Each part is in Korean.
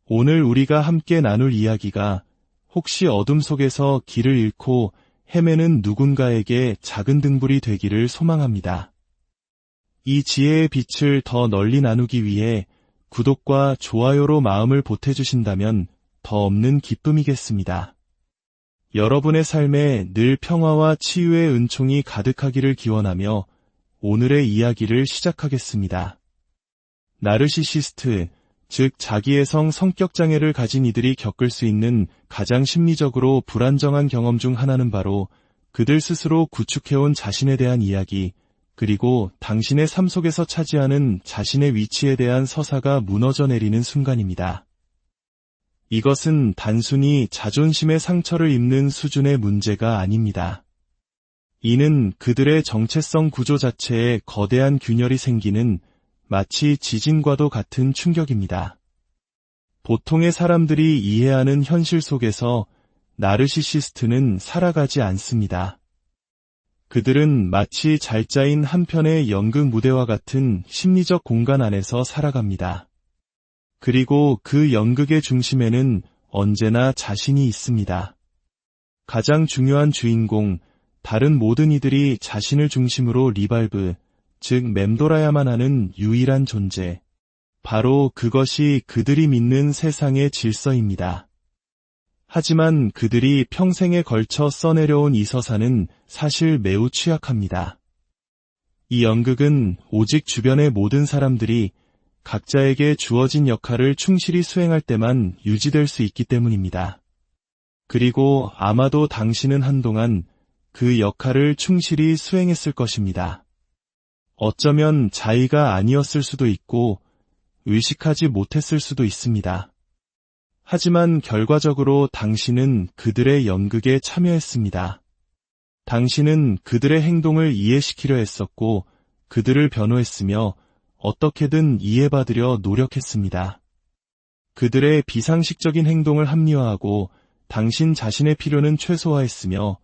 오늘 우리가 함께 나눌 이야기가 혹시 어둠 속에서 길을 잃고 헤매는 누군가에게 작은 등불이 되기를 소망합니다. 이 지혜의 빛을 더 널리 나누기 위해 구독과 좋아요로 마음을 보태주신다면 더 없는 기쁨이겠습니다. 여러분의 삶에 늘 평화와 치유의 은총이 가득하기를 기원하며 오늘의 이야기를 시작하겠습니다. 나르시시스트, 즉 자기애성 성격장애를 가진 이들이 겪을 수 있는 가장 심리적으로 불안정한 경험 중 하나는 바로 그들 스스로 구축해온 자신에 대한 이야기, 그리고 당신의 삶 속에서 차지하는 자신의 위치에 대한 서사가 무너져 내리는 순간입니다. 이것은 단순히 자존심의 상처를 입는 수준의 문제가 아닙니다. 이는 그들의 정체성 구조 자체에 거대한 균열이 생기는 마치 지진과도 같은 충격입니다. 보통의 사람들이 이해하는 현실 속에서 나르시시스트는 살아가지 않습니다. 그들은 마치 잘 짜인 한 편의 연극 무대와 같은 심리적 공간 안에서 살아갑니다. 그리고 그 연극의 중심에는 언제나 자신이 있습니다. 가장 중요한 주인공, 다른 모든 이들이 자신을 중심으로 리발브, 즉 맴돌아야만 하는 유일한 존재. 바로 그것이 그들이 믿는 세상의 질서입니다. 하지만 그들이 평생에 걸쳐 써내려온 이 서사는 사실 매우 취약합니다. 이 연극은 오직 주변의 모든 사람들이 각자에게 주어진 역할을 충실히 수행할 때만 유지될 수 있기 때문입니다. 그리고 아마도 당신은 한동안 그 역할을 충실히 수행했을 것입니다. 어쩌면 자의가 아니었을 수도 있고 의식하지 못했을 수도 있습니다. 하지만 결과적으로 당신은 그들의 연극에 참여했습니다. 당신은 그들의 행동을 이해시키려 했었고 그들을 변호했으며 어떻게든 이해받으려 노력했습니다. 그들의 비상식적인 행동을 합리화하고 당신 자신의 필요는 최소화했으며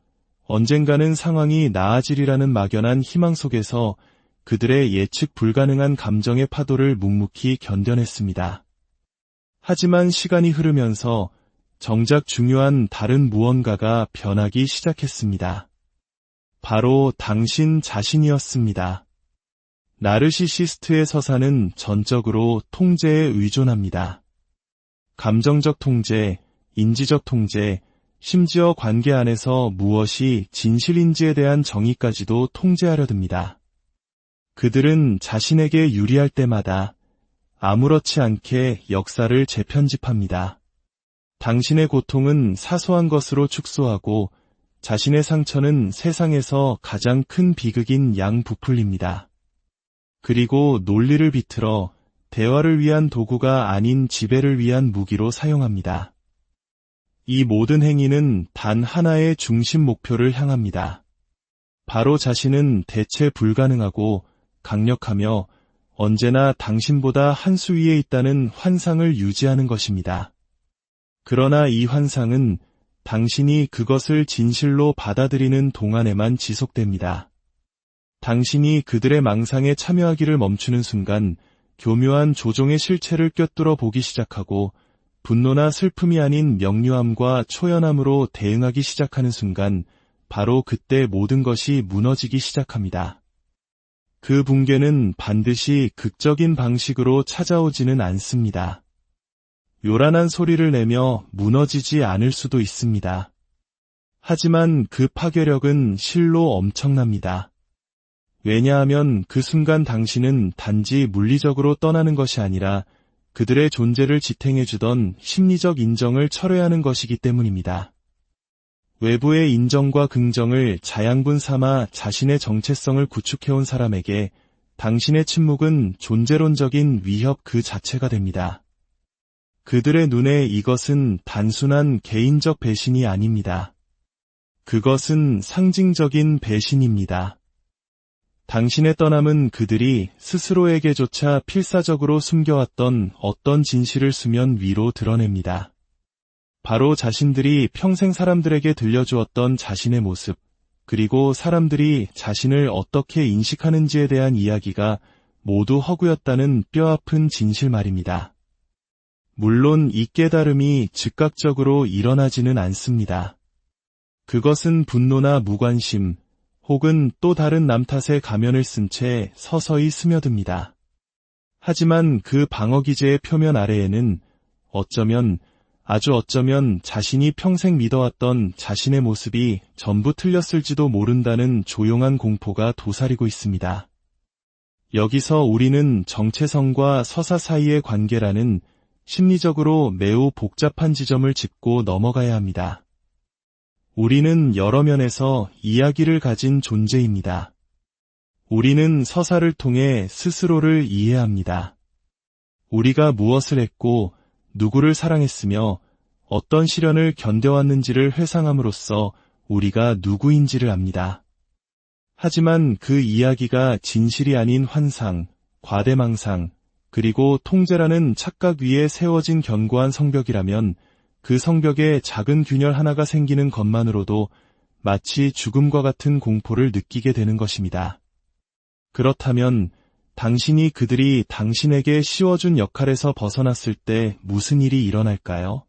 언젠가는 상황이 나아지리라는 막연한 희망 속에서 그들의 예측 불가능한 감정의 파도를 묵묵히 견뎌냈습니다. 하지만 시간이 흐르면서 정작 중요한 다른 무언가가 변하기 시작했습니다. 바로 당신 자신이었습니다. 나르시시스트의 서사는 전적으로 통제에 의존합니다. 감정적 통제, 인지적 통제, 심지어 관계 안에서 무엇이 진실인지에 대한 정의까지도 통제하려 듭니다. 그들은 자신에게 유리할 때마다 아무렇지 않게 역사를 재편집합니다. 당신의 고통은 사소한 것으로 축소하고 자신의 상처는 세상에서 가장 큰 비극인 양부풀립니다. 그리고 논리를 비틀어 대화를 위한 도구가 아닌 지배를 위한 무기로 사용합니다. 이 모든 행위는 단 하나의 중심 목표를 향합니다. 바로 자신은 대체 불가능하고 강력하며 언제나 당신보다 한 수 위에 있다는 환상을 유지하는 것입니다. 그러나 이 환상은 당신이 그것을 진실로 받아들이는 동안에만 지속됩니다. 당신이 그들의 망상에 참여하기를 멈추는 순간 교묘한 조종의 실체를 꿰뚫어 보기 시작하고 분노나 슬픔이 아닌 명료함과 초연함으로 대응하기 시작하는 순간 바로 그때 모든 것이 무너지기 시작합니다. 그 붕괴는 반드시 극적인 방식으로 찾아오지는 않습니다. 요란한 소리를 내며 무너지지 않을 수도 있습니다. 하지만 그 파괴력은 실로 엄청납니다. 왜냐하면 그 순간 당신은 단지 물리적으로 떠나는 것이 아니라 그들의 존재를 지탱해주던 심리적 인정을 철회하는 것이기 때문입니다. 외부의 인정과 긍정을 자양분 삼아 자신의 정체성을 구축해온 사람에게 당신의 침묵은 존재론적인 위협 그 자체가 됩니다. 그들의 눈에 이것은 단순한 개인적 배신이 아닙니다. 그것은 상징적인 배신입니다. 당신의 떠남은 그들이 스스로에게조차 필사적으로 숨겨왔던 어떤 진실을 수면 위로 드러냅니다. 바로 자신들이 평생 사람들에게 들려주었던 자신의 모습, 그리고 사람들이 자신을 어떻게 인식하는지에 대한 이야기가 모두 허구였다는 뼈아픈 진실 말입니다. 물론 이 깨달음이 즉각적으로 일어나지는 않습니다. 그것은 분노나 무관심, 혹은 또 다른 남 탓의 가면을 쓴 채 서서히 스며듭니다. 하지만 그 방어기제의 표면 아래에는 아주 어쩌면 자신이 평생 믿어왔던 자신의 모습이 전부 틀렸을지도 모른다는 조용한 공포가 도사리고 있습니다. 여기서 우리는 정체성과 서사 사이의 관계라는 심리적으로 매우 복잡한 지점을 짚고 넘어가야 합니다. 우리는 여러 면에서 이야기를 가진 존재입니다. 우리는 서사를 통해 스스로를 이해합니다. 우리가 무엇을 했고 누구를 사랑했으며 어떤 시련을 견뎌왔는지를 회상함으로써 우리가 누구인지를 압니다. 하지만 그 이야기가 진실이 아닌 환상, 과대망상, 그리고 통제라는 착각 위에 세워진 견고한 성벽이라면 그 성벽에 작은 균열 하나가 생기는 것만으로도 마치 죽음과 같은 공포를 느끼게 되는 것입니다. 그렇다면 당신이 그들이 당신에게 씌워준 역할에서 벗어났을 때 무슨 일이 일어날까요?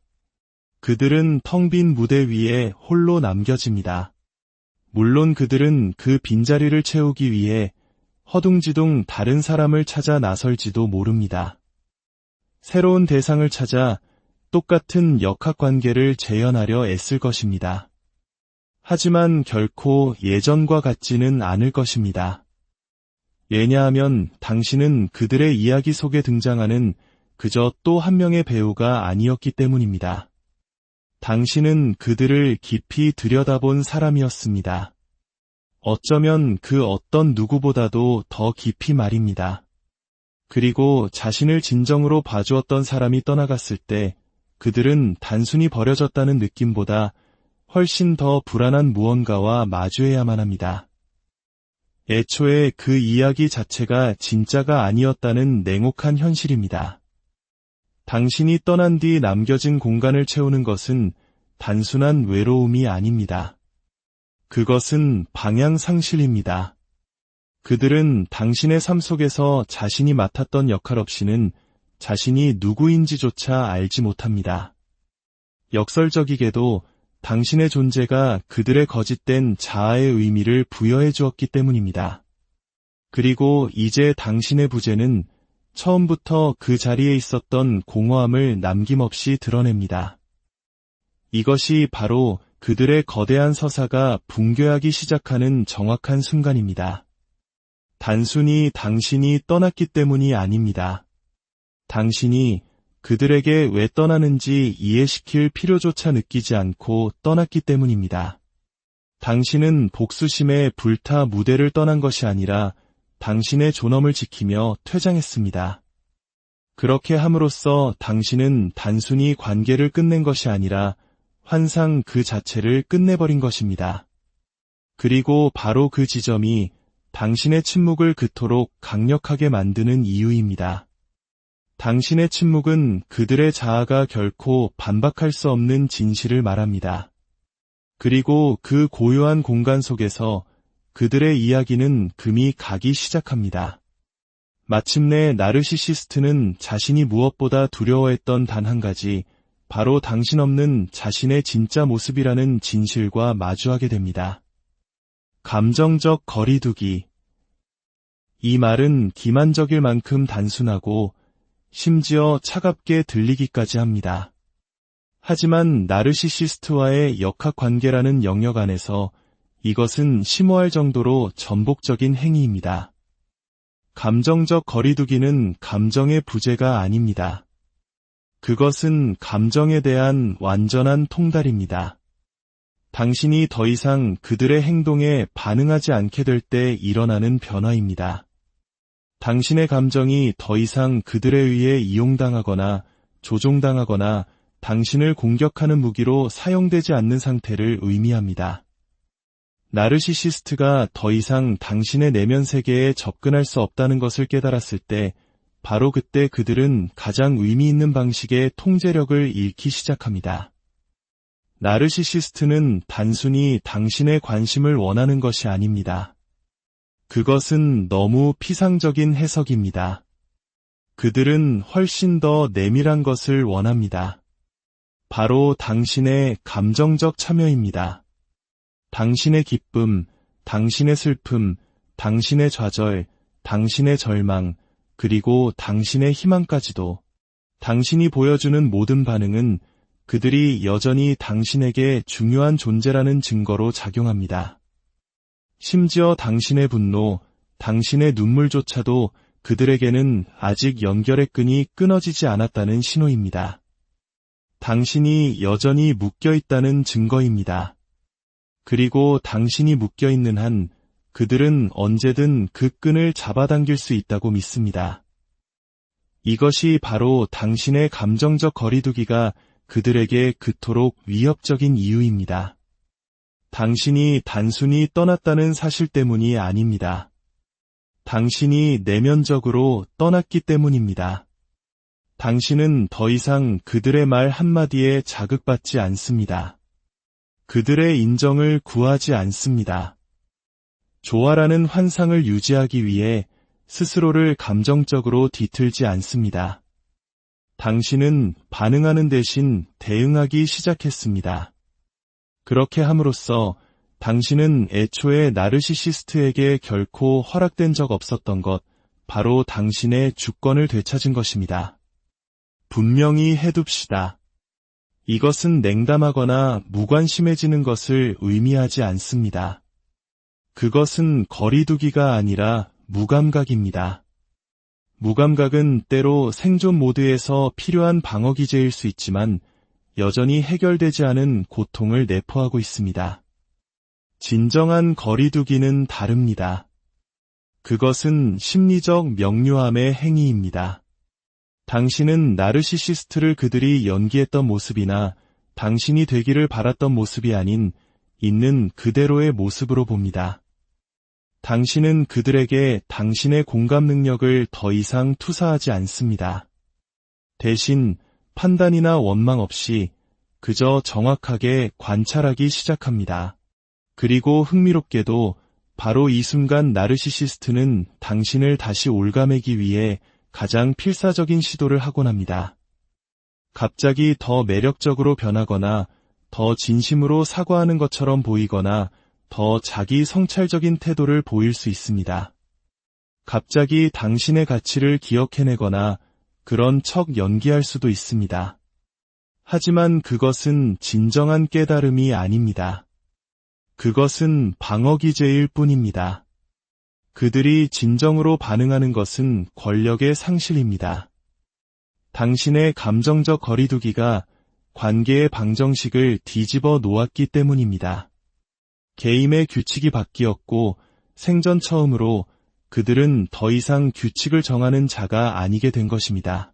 그들은 텅 빈 무대 위에 홀로 남겨집니다. 물론 그들은 그 빈자리를 채우기 위해 허둥지둥 다른 사람을 찾아 나설지도 모릅니다. 새로운 대상을 찾아 똑같은 역학관계를 재현하려 애쓸 것입니다. 하지만 결코 예전과 같지는 않을 것입니다. 왜냐하면 당신은 그들의 이야기 속에 등장하는 그저 또 한 명의 배우가 아니었기 때문입니다. 당신은 그들을 깊이 들여다본 사람이었습니다. 어쩌면 그 어떤 누구보다도 더 깊이 말입니다. 그리고 자신을 진정으로 봐주었던 사람이 떠나갔을 때 그들은 단순히 버려졌다는 느낌보다 훨씬 더 불안한 무언가와 마주해야만 합니다. 애초에 그 이야기 자체가 진짜가 아니었다는 냉혹한 현실입니다. 당신이 떠난 뒤 남겨진 공간을 채우는 것은 단순한 외로움이 아닙니다. 그것은 방향상실입니다. 그들은 당신의 삶 속에서 자신이 맡았던 역할 없이는 자신이 누구인지조차 알지 못합니다. 역설적이게도 당신의 존재가 그들의 거짓된 자아의 의미를 부여해 주었기 때문입니다. 그리고 이제 당신의 부재는 처음부터 그 자리에 있었던 공허함을 남김없이 드러냅니다. 이것이 바로 그들의 거대한 서사가 붕괴하기 시작하는 정확한 순간입니다. 단순히 당신이 떠났기 때문이 아닙니다. 당신이 그들에게 왜 떠나는지 이해시킬 필요조차 느끼지 않고 떠났기 때문입니다. 당신은 복수심에 불타 무대를 떠난 것이 아니라 당신의 존엄을 지키며 퇴장했습니다. 그렇게 함으로써 당신은 단순히 관계를 끝낸 것이 아니라 환상 그 자체를 끝내버린 것입니다. 그리고 바로 그 지점이 당신의 침묵을 그토록 강력하게 만드는 이유입니다. 당신의 침묵은 그들의 자아가 결코 반박할 수 없는 진실을 말합니다. 그리고 그 고요한 공간 속에서 그들의 이야기는 금이 가기 시작합니다. 마침내 나르시시스트는 자신이 무엇보다 두려워했던 단 한 가지, 바로 당신 없는 자신의 진짜 모습이라는 진실과 마주하게 됩니다. 감정적 거리두기. 이 말은 기만적일 만큼 단순하고 심지어 차갑게 들리기까지 합니다. 하지만 나르시시스트와의 역학관계라는 영역 안에서 이것은 심오할 정도로 전복적인 행위입니다. 감정적 거리두기는 감정의 부재가 아닙니다. 그것은 감정에 대한 완전한 통달입니다. 당신이 더 이상 그들의 행동에 반응하지 않게 될 때 일어나는 변화입니다. 당신의 감정이 더 이상 그들에 의해 이용당하거나 조종당하거나 당신을 공격하는 무기로 사용되지 않는 상태를 의미합니다. 나르시시스트가 더 이상 당신의 내면 세계에 접근할 수 없다는 것을 깨달았을 때 바로 그때 그들은 가장 의미 있는 방식의 통제력을 잃기 시작합니다. 나르시시스트는 단순히 당신의 관심을 원하는 것이 아닙니다. 그것은 너무 피상적인 해석입니다. 그들은 훨씬 더 내밀한 것을 원합니다. 바로 당신의 감정적 참여입니다. 당신의 기쁨, 당신의 슬픔, 당신의 좌절, 당신의 절망, 그리고 당신의 희망까지도 당신이 보여주는 모든 반응은 그들이 여전히 당신에게 중요한 존재라는 증거로 작용합니다. 심지어 당신의 분노, 당신의 눈물조차도 그들에게는 아직 연결의 끈이 끊어지지 않았다는 신호입니다. 당신이 여전히 묶여 있다는 증거입니다. 그리고 당신이 묶여 있는 한 그들은 언제든 그 끈을 잡아당길 수 있다고 믿습니다. 이것이 바로 당신의 감정적 거리두기가 그들에게 그토록 위협적인 이유입니다. 당신이 단순히 떠났다는 사실 때문이 아닙니다. 당신이 내면적으로 떠났기 때문입니다. 당신은 더 이상 그들의 말 한마디에 자극받지 않습니다. 그들의 인정을 구하지 않습니다. 조화라는 환상을 유지하기 위해 스스로를 감정적으로 뒤틀지 않습니다. 당신은 반응하는 대신 대응하기 시작했습니다. 그렇게 함으로써 당신은 애초에 나르시시스트에게 결코 허락된 적 없었던 것, 바로 당신의 주권을 되찾은 것입니다. 분명히 해둡시다. 이것은 냉담하거나 무관심해지는 것을 의미하지 않습니다. 그것은 거리두기가 아니라 무감각입니다. 무감각은 때로 생존 모드에서 필요한 방어기제일 수 있지만 여전히 해결되지 않은 고통을 내포하고 있습니다. 진정한 거리두기는 다릅니다. 그것은 심리적 명료함의 행위입니다. 당신은 나르시시스트를 그들이 연기했던 모습이나 당신이 되기를 바랐던 모습이 아닌 있는 그대로의 모습으로 봅니다. 당신은 그들에게 당신의 공감 능력을 더 이상 투사하지 않습니다. 대신 판단이나 원망 없이 그저 정확하게 관찰하기 시작합니다. 그리고 흥미롭게도 바로 이 순간 나르시시스트는 당신을 다시 올가매기 위해 가장 필사적인 시도를 하곤 합니다. 갑자기 더 매력적으로 변하거나 더 진심으로 사과하는 것처럼 보이거나 더 자기 성찰적인 태도를 보일 수 있습니다. 갑자기 당신의 가치를 기억해내거나 그런 척 연기할 수도 있습니다. 하지만 그것은 진정한 깨달음이 아닙니다. 그것은 방어기제일 뿐입니다. 그들이 진정으로 반응하는 것은 권력의 상실입니다. 당신의 감정적 거리두기가 관계의 방정식을 뒤집어 놓았기 때문입니다. 게임의 규칙이 바뀌었고 생전 처음으로 그들은 더 이상 규칙을 정하는 자가 아니게 된 것입니다.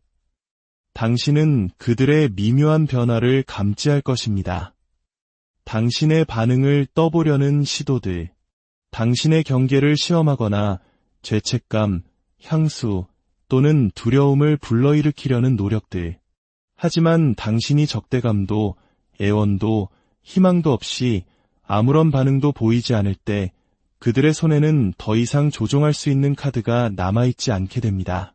당신은 그들의 미묘한 변화를 감지할 것입니다. 당신의 반응을 떠보려는 시도들, 당신의 경계를 시험하거나 죄책감, 향수 또는 두려움을 불러일으키려는 노력들. 하지만 당신이 적대감도 애원도 희망도 없이 아무런 반응도 보이지 않을 때 그들의 손에는 더 이상 조종할 수 있는 카드가 남아있지 않게 됩니다.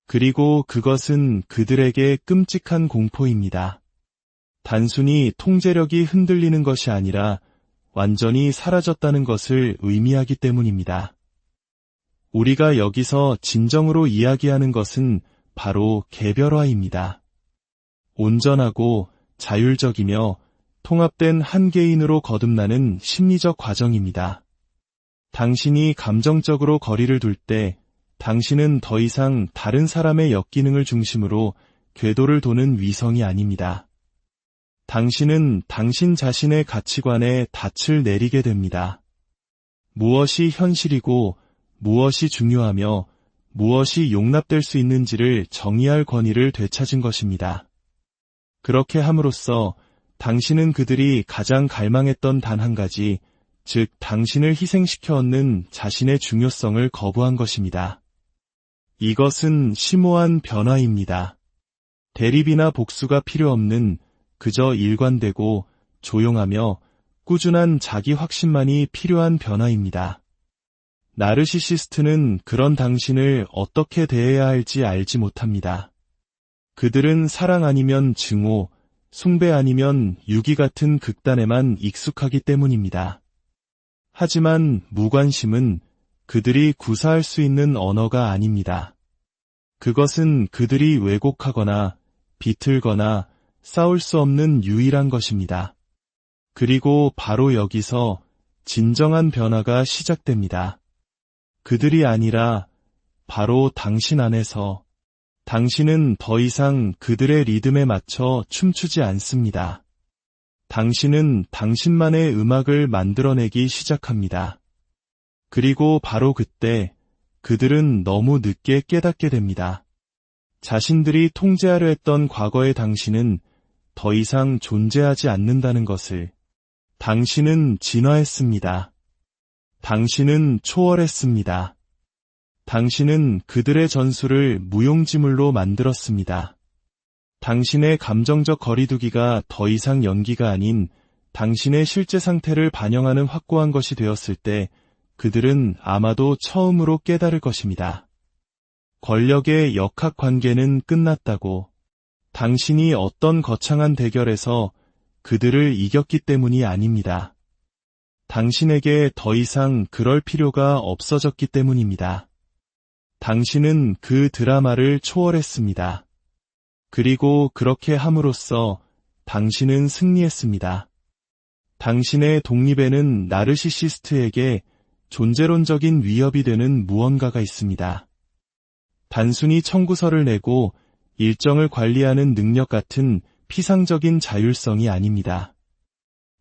그리고 그것은 그들에게 끔찍한 공포입니다. 단순히 통제력이 흔들리는 것이 아니라 완전히 사라졌다는 것을 의미하기 때문입니다. 우리가 여기서 진정으로 이야기하는 것은 바로 개별화입니다. 온전하고 자율적이며 통합된 한 개인으로 거듭나는 심리적 과정입니다. 당신이 감정적으로 거리를 둘 때 당신은 더 이상 다른 사람의 역기능을 중심으로 궤도를 도는 위성이 아닙니다. 당신은 당신 자신의 가치관에 닻을 내리게 됩니다. 무엇이 현실이고 무엇이 중요하며 무엇이 용납될 수 있는지를 정의할 권위를 되찾은 것입니다. 그렇게 함으로써 당신은 그들이 가장 갈망했던 단 한 가지, 즉 당신을 희생시켜 얻는 자신의 중요성을 거부한 것입니다. 이것은 심오한 변화입니다. 대립이나 복수가 필요 없는 그저 일관되고 조용하며 꾸준한 자기 확신만이 필요한 변화입니다. 나르시시스트는 그런 당신을 어떻게 대해야 할지 알지 못합니다. 그들은 사랑 아니면 증오, 숭배 아니면 유기 같은 극단에만 익숙하기 때문입니다. 하지만 무관심은 그들이 구사할 수 있는 언어가 아닙니다. 그것은 그들이 왜곡하거나 비틀거나 싸울 수 없는 유일한 것입니다. 그리고 바로 여기서 진정한 변화가 시작됩니다. 그들이 아니라 바로 당신 안에서 당신은 더 이상 그들의 리듬에 맞춰 춤추지 않습니다. 당신은 당신만의 음악을 만들어내기 시작합니다. 그리고 바로 그때 그들은 너무 늦게 깨닫게 됩니다. 자신들이 통제하려 했던 과거의 당신은 더 이상 존재하지 않는다는 것을. 당신은 진화했습니다. 당신은 초월했습니다. 당신은 그들의 전술을 무용지물로 만들었습니다. 당신의 감정적 거리두기가 더 이상 연기가 아닌 당신의 실제 상태를 반영하는 확고한 것이 되었을 때 그들은 아마도 처음으로 깨달을 것입니다. 권력의 역학관계는 끝났다고. 당신이 어떤 거창한 대결에서 그들을 이겼기 때문이 아닙니다. 당신에게 더 이상 그럴 필요가 없어졌기 때문입니다. 당신은 그 드라마를 초월했습니다. 그리고 그렇게 함으로써 당신은 승리했습니다. 당신의 독립에는 나르시시스트에게 존재론적인 위협이 되는 무언가가 있습니다. 단순히 청구서를 내고 일정을 관리하는 능력 같은 피상적인 자율성이 아닙니다.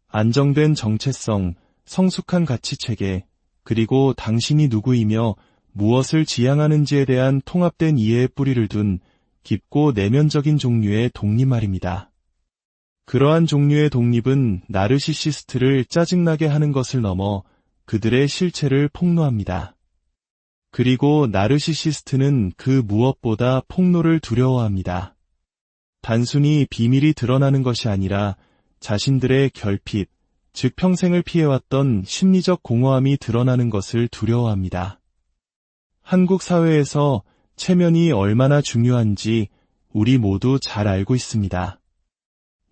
안정된 정체성, 성숙한 가치체계, 그리고 당신이 누구이며 무엇을 지향하는지에 대한 통합된 이해의 뿌리를 둔 깊고 내면적인 종류의 독립 말입니다. 그러한 종류의 독립은 나르시시스트를 짜증나게 하는 것을 넘어 그들의 실체를 폭로합니다. 그리고 나르시시스트는 그 무엇보다 폭로를 두려워합니다. 단순히 비밀이 드러나는 것이 아니라 자신들의 결핍, 즉 평생을 피해왔던 심리적 공허함이 드러나는 것을 두려워합니다. 한국 사회에서 체면이 얼마나 중요한지 우리 모두 잘 알고 있습니다.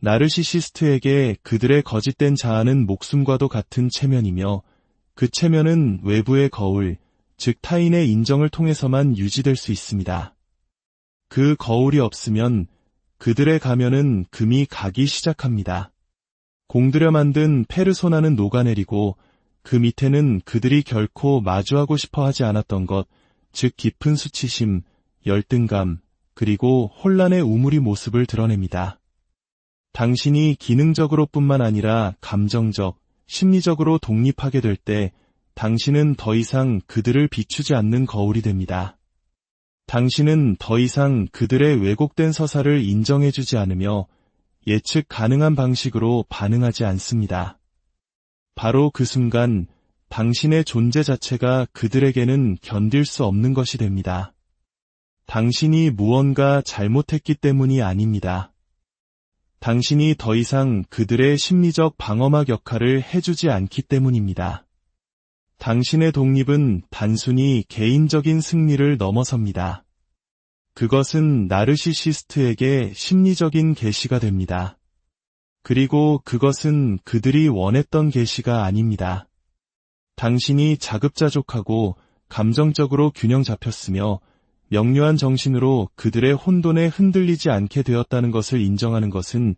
나르시시스트에게 그들의 거짓된 자아는 목숨과도 같은 체면이며 그 체면은 외부의 거울, 즉 타인의 인정을 통해서만 유지될 수 있습니다. 그 거울이 없으면 그들의 가면은 금이 가기 시작합니다. 공들여 만든 페르소나는 녹아내리고 그 밑에는 그들이 결코 마주하고 싶어 하지 않았던 것, 즉 깊은 수치심, 열등감, 그리고 혼란의 우물이 모습을 드러냅니다. 당신이 기능적으로뿐만 아니라 감정적, 심리적으로 독립하게 될 때 당신은 더 이상 그들을 비추지 않는 거울이 됩니다. 당신은 더 이상 그들의 왜곡된 서사를 인정해주지 않으며 예측 가능한 방식으로 반응하지 않습니다. 바로 그 순간 당신의 존재 자체가 그들에게는 견딜 수 없는 것이 됩니다. 당신이 무언가 잘못했기 때문이 아닙니다. 당신이 더 이상 그들의 심리적 방어막 역할을 해주지 않기 때문입니다. 당신의 독립은 단순히 개인적인 승리를 넘어섭니다. 그것은 나르시시스트에게 심리적인 계시가 됩니다. 그리고 그것은 그들이 원했던 계시가 아닙니다. 당신이 자급자족하고 감정적으로 균형 잡혔으며 명료한 정신으로 그들의 혼돈에 흔들리지 않게 되었다는 것을 인정하는 것은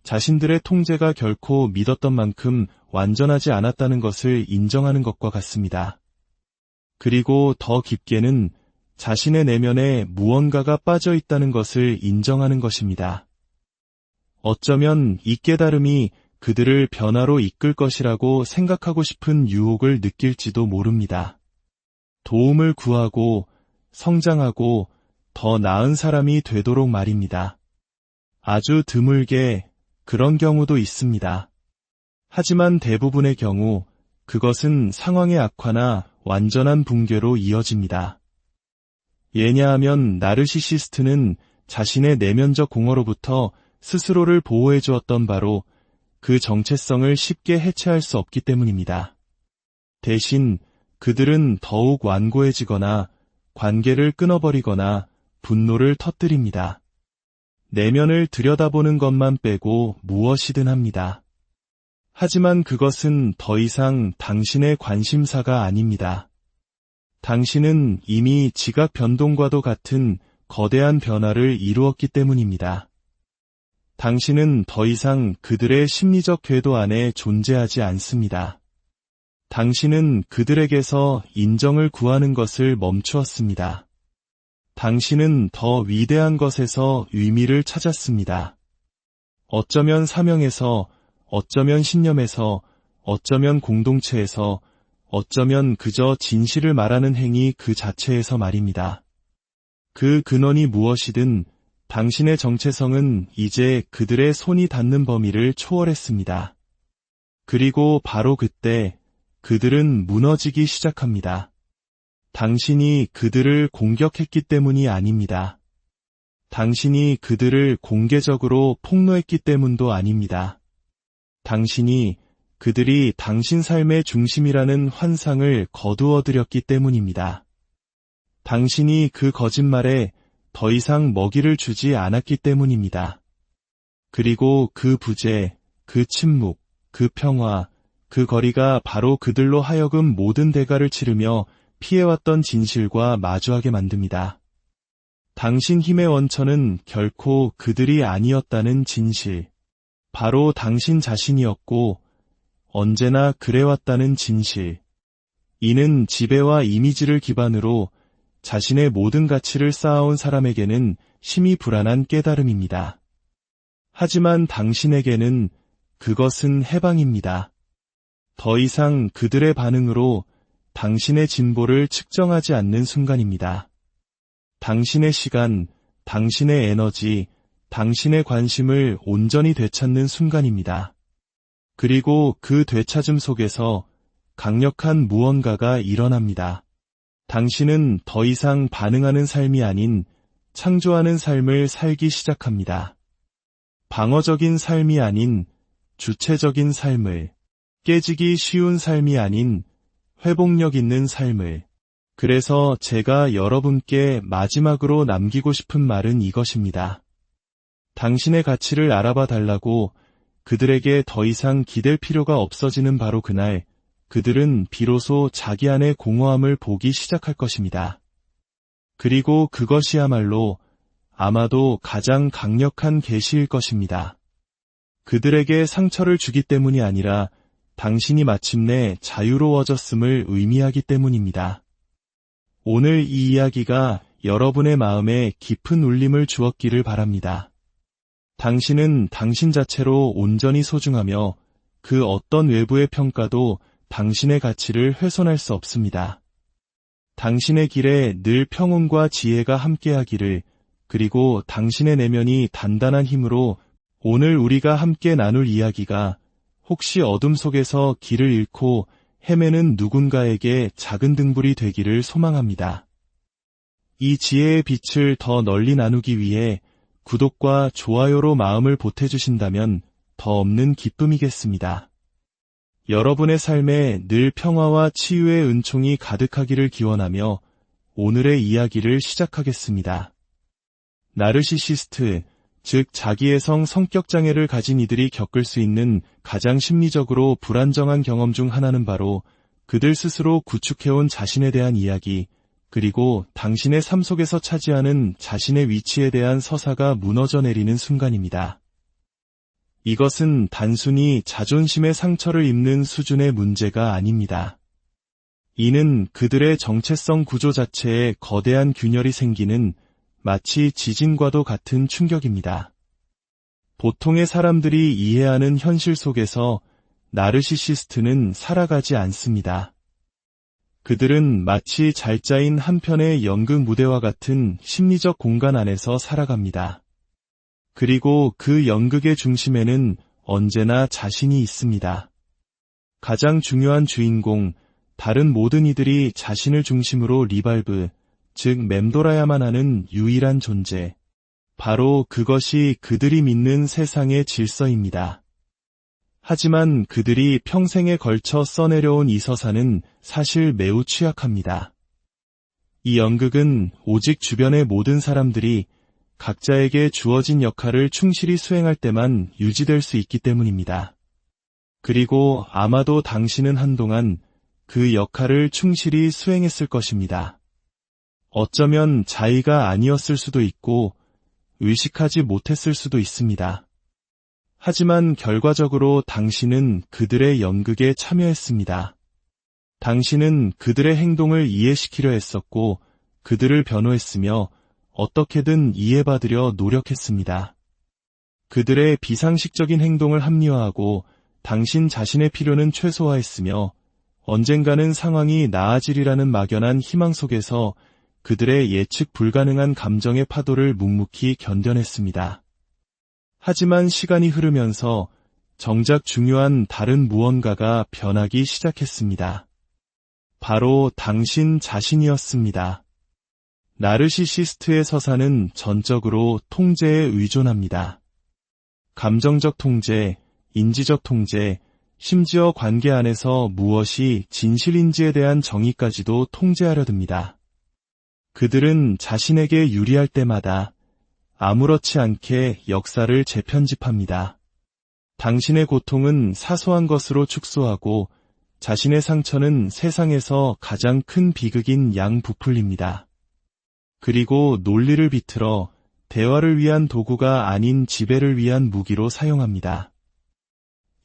자신들의 통제가 결코 믿었던 만큼 완전하지 않았다는 것을 인정하는 것과 같습니다. 그리고 더 깊게는 자신의 내면에 무언가가 빠져 있다는 것을 인정하는 것입니다. 어쩌면 이 깨달음이 그들을 변화로 이끌 것이라고 생각하고 싶은 유혹을 느낄지도 모릅니다. 도움을 구하고 성장하고 더 나은 사람이 되도록 말입니다. 아주 드물게 그런 경우도 있습니다. 하지만 대부분의 경우 그것은 상황의 악화나 완전한 붕괴로 이어집니다. 왜냐하면 나르시시스트는 자신의 내면적 공허로부터 스스로를 보호해 주었던 바로 그 정체성을 쉽게 해체할 수 없기 때문입니다. 대신 그들은 더욱 완고해지거나 관계를 끊어버리거나 분노를 터뜨립니다. 내면을 들여다보는 것만 빼고 무엇이든 합니다. 하지만 그것은 더 이상 당신의 관심사가 아닙니다. 당신은 이미 지각 변동과도 같은 거대한 변화를 이루었기 때문입니다. 당신은 더 이상 그들의 심리적 궤도 안에 존재하지 않습니다. 당신은 그들에게서 인정을 구하는 것을 멈추었습니다. 당신은 더 위대한 것에서 의미를 찾았습니다. 어쩌면 사명에서, 어쩌면 신념에서, 어쩌면 공동체에서, 어쩌면 그저 진실을 말하는 행위 그 자체에서 말입니다. 그 근원이 무엇이든 당신의 정체성은 이제 그들의 손이 닿는 범위를 초월했습니다. 그리고 바로 그때 그들은 무너지기 시작합니다. 당신이 그들을 공격했기 때문이 아닙니다. 당신이 그들을 공개적으로 폭로했기 때문도 아닙니다. 당신이 그들이 당신 삶의 중심이라는 환상을 거두어들였기 때문입니다. 당신이 그 거짓말에 더 이상 먹이를 주지 않았기 때문입니다. 그리고 그 부재, 그 침묵, 그 평화, 그 거리가 바로 그들로 하여금 모든 대가를 치르며 피해왔던 진실과 마주하게 만듭니다. 당신 힘의 원천은 결코 그들이 아니었다는 진실, 바로 당신 자신이었고 언제나 그래왔다는 진실. 이는 지배와 이미지를 기반으로 자신의 모든 가치를 쌓아온 사람에게는 심히 불안한 깨달음입니다. 하지만 당신에게는 그것은 해방입니다. 더 이상 그들의 반응으로 당신의 진보를 측정하지 않는 순간입니다. 당신의 시간, 당신의 에너지, 당신의 관심을 온전히 되찾는 순간입니다. 그리고 그 되찾음 속에서 강력한 무언가가 일어납니다. 당신은 더 이상 반응하는 삶이 아닌 창조하는 삶을 살기 시작합니다. 방어적인 삶이 아닌 주체적인 삶을, 깨지기 쉬운 삶이 아닌 회복력 있는 삶을. 그래서 제가 여러분께 마지막으로 남기고 싶은 말은 이것입니다. 당신의 가치를 알아봐 달라고 그들에게 더 이상 기댈 필요가 없어지는 바로 그날, 그들은 비로소 자기 안의 공허함을 보기 시작할 것입니다. 그리고 그것이야말로 아마도 가장 강력한 계시일 것입니다. 그들에게 상처를 주기 때문이 아니라 당신이 마침내 자유로워졌음을 의미하기 때문입니다. 오늘 이 이야기가 여러분의 마음에 깊은 울림을 주었기를 바랍니다. 당신은 당신 자체로 온전히 소중하며 그 어떤 외부의 평가도 당신의 가치를 훼손할 수 없습니다. 당신의 길에 늘 평온과 지혜가 함께하기를, 그리고 당신의 내면이 단단한 힘으로. 오늘 우리가 함께 나눌 이야기가 혹시 어둠 속에서 길을 잃고 헤매는 누군가에게 작은 등불이 되기를 소망합니다. 이 지혜의 빛을 더 널리 나누기 위해 구독과 좋아요로 마음을 보태주신다면 더 없는 기쁨이겠습니다. 여러분의 삶에 늘 평화와 치유의 은총이 가득하기를 기원하며 오늘의 이야기를 시작하겠습니다. 나르시시스트, 즉 자기애성 성격장애를 가진 이들이 겪을 수 있는 가장 심리적으로 불안정한 경험 중 하나는 바로 그들 스스로 구축해온 자신에 대한 이야기, 그리고 당신의 삶 속에서 차지하는 자신의 위치에 대한 서사가 무너져 내리는 순간입니다. 이것은 단순히 자존심의 상처를 입는 수준의 문제가 아닙니다. 이는 그들의 정체성 구조 자체에 거대한 균열이 생기는 마치 지진과도 같은 충격입니다. 보통의 사람들이 이해하는 현실 속에서 나르시시스트는 살아가지 않습니다. 그들은 마치 잘 짜인 한 편의 연극 무대와 같은 심리적 공간 안에서 살아갑니다. 그리고 그 연극의 중심에는 언제나 자신이 있습니다. 가장 중요한 주인공, 다른 모든 이들이 자신을 중심으로 리발브, 즉 맴돌아야만 하는 유일한 존재. 바로 그것이 그들이 믿는 세상의 질서입니다. 하지만 그들이 평생에 걸쳐 써내려온 이 서사는 사실 매우 취약합니다. 이 연극은 오직 주변의 모든 사람들이 각자에게 주어진 역할을 충실히 수행할 때만 유지될 수 있기 때문입니다. 그리고 아마도 당신은 한동안 그 역할을 충실히 수행했을 것입니다. 어쩌면 자의가 아니었을 수도 있고 의식하지 못했을 수도 있습니다. 하지만 결과적으로 당신은 그들의 연극에 참여했습니다. 당신은 그들의 행동을 이해시키려 했었고 그들을 변호했으며 어떻게든 이해받으려 노력했습니다. 그들의 비상식적인 행동을 합리화하고 당신 자신의 필요는 최소화했으며 언젠가는 상황이 나아지리라는 막연한 희망 속에서 그들의 예측 불가능한 감정의 파도를 묵묵히 견뎌냈습니다. 하지만 시간이 흐르면서 정작 중요한 다른 무언가가 변하기 시작했습니다. 바로 당신 자신이었습니다. 나르시시스트의 서사는 전적으로 통제에 의존합니다. 감정적 통제, 인지적 통제, 심지어 관계 안에서 무엇이 진실인지에 대한 정의까지도 통제하려 듭니다. 그들은 자신에게 유리할 때마다 아무렇지 않게 역사를 재편집합니다. 당신의 고통은 사소한 것으로 축소하고 자신의 상처는 세상에서 가장 큰 비극인 양부풀립니다. 그리고 논리를 비틀어 대화를 위한 도구가 아닌 지배를 위한 무기로 사용합니다.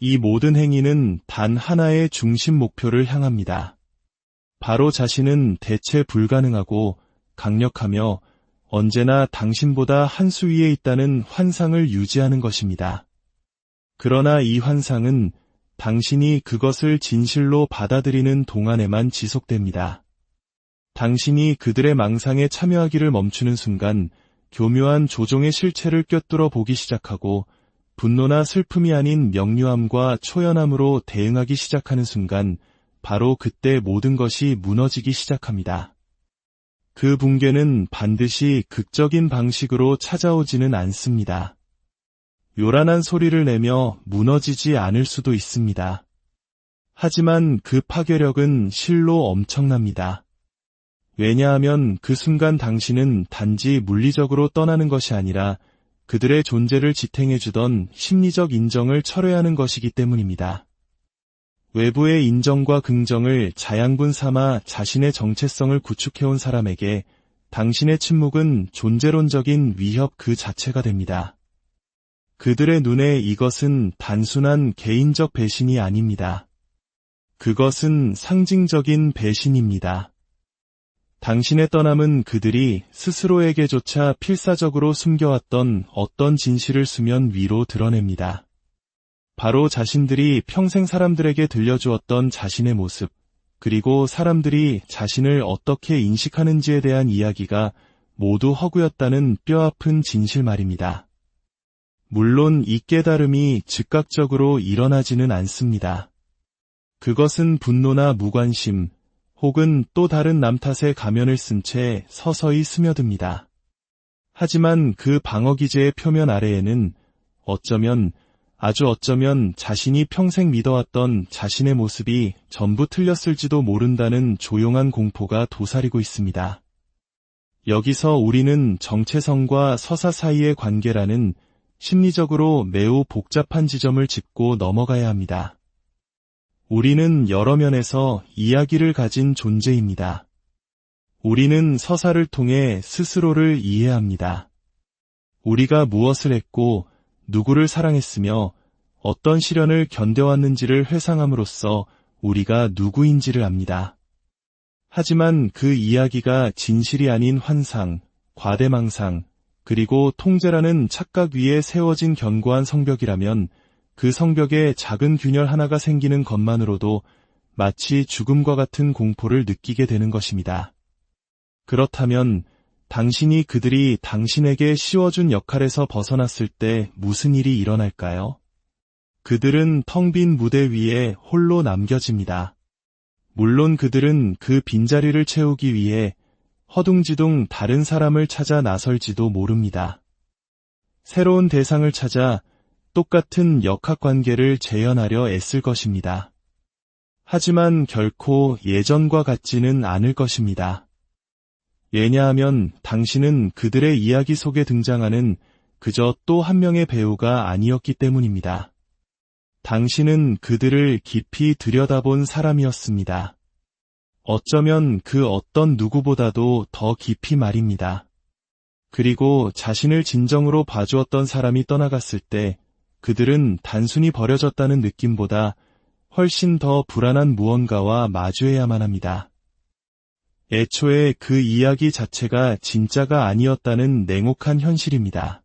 이 모든 행위는 단 하나의 중심 목표를 향합니다. 바로 자신은 대체 불가능하고 강력하며 언제나 당신보다 한 수 위에 있다는 환상을 유지하는 것입니다. 그러나 이 환상은 당신이 그것을 진실로 받아들이는 동안에만 지속됩니다. 당신이 그들의 망상에 참여하기를 멈추는 순간 교묘한 조종의 실체를 꿰뚫어 보기 시작하고 분노나 슬픔이 아닌 명료함과 초연함으로 대응하기 시작하는 순간 바로 그때 모든 것이 무너지기 시작합니다. 그 붕괴는 반드시 극적인 방식으로 찾아오지는 않습니다. 요란한 소리를 내며 무너지지 않을 수도 있습니다. 하지만 그 파괴력은 실로 엄청납니다. 왜냐하면 그 순간 당신은 단지 물리적으로 떠나는 것이 아니라 그들의 존재를 지탱해주던 심리적 인정을 철회하는 것이기 때문입니다. 외부의 인정과 긍정을 자양분 삼아 자신의 정체성을 구축해온 사람에게 당신의 침묵은 존재론적인 위협 그 자체가 됩니다. 그들의 눈에 이것은 단순한 개인적 배신이 아닙니다. 그것은 상징적인 배신입니다. 당신의 떠남은 그들이 스스로에게조차 필사적으로 숨겨왔던 어떤 진실을 수면 위로 드러냅니다. 바로 자신들이 평생 사람들에게 들려주었던 자신의 모습, 그리고 사람들이 자신을 어떻게 인식하는지에 대한 이야기가 모두 허구였다는 뼈아픈 진실 말입니다. 물론 이 깨달음이 즉각적으로 일어나지는 않습니다. 그것은 분노나 무관심, 혹은 또 다른 남 탓의 가면을 쓴 채 서서히 스며듭니다. 하지만 그 방어기제의 표면 아래에는 아주 어쩌면 자신이 평생 믿어왔던 자신의 모습이 전부 틀렸을지도 모른다는 조용한 공포가 도사리고 있습니다. 여기서 우리는 정체성과 서사 사이의 관계라는 심리적으로 매우 복잡한 지점을 짚고 넘어가야 합니다. 우리는 여러 면에서 이야기를 가진 존재입니다. 우리는 서사를 통해 스스로를 이해합니다. 우리가 무엇을 했고 누구를 사랑했으며 어떤 시련을 견뎌왔는지를 회상함으로써 우리가 누구인지를 압니다. 하지만 그 이야기가 진실이 아닌 환상, 과대망상, 그리고 통제라는 착각 위에 세워진 견고한 성벽이라면 그 성벽에 작은 균열 하나가 생기는 것만으로도 마치 죽음과 같은 공포를 느끼게 되는 것입니다. 그렇다면 당신이 그들이 당신에게 씌워준 역할에서 벗어났을 때 무슨 일이 일어날까요? 그들은 텅 빈 무대 위에 홀로 남겨집니다. 물론 그들은 그 빈자리를 채우기 위해 허둥지둥 다른 사람을 찾아 나설지도 모릅니다. 새로운 대상을 찾아 똑같은 역학관계를 재현하려 애쓸 것입니다. 하지만 결코 예전과 같지는 않을 것입니다. 왜냐하면 당신은 그들의 이야기 속에 등장하는 그저 또 한 명의 배우가 아니었기 때문입니다. 당신은 그들을 깊이 들여다본 사람이었습니다. 어쩌면 그 어떤 누구보다도 더 깊이 말입니다. 그리고 자신을 진정으로 봐주었던 사람이 떠나갔을 때 그들은 단순히 버려졌다는 느낌보다 훨씬 더 불안한 무언가와 마주해야만 합니다. 애초에 그 이야기 자체가 진짜가 아니었다는 냉혹한 현실입니다.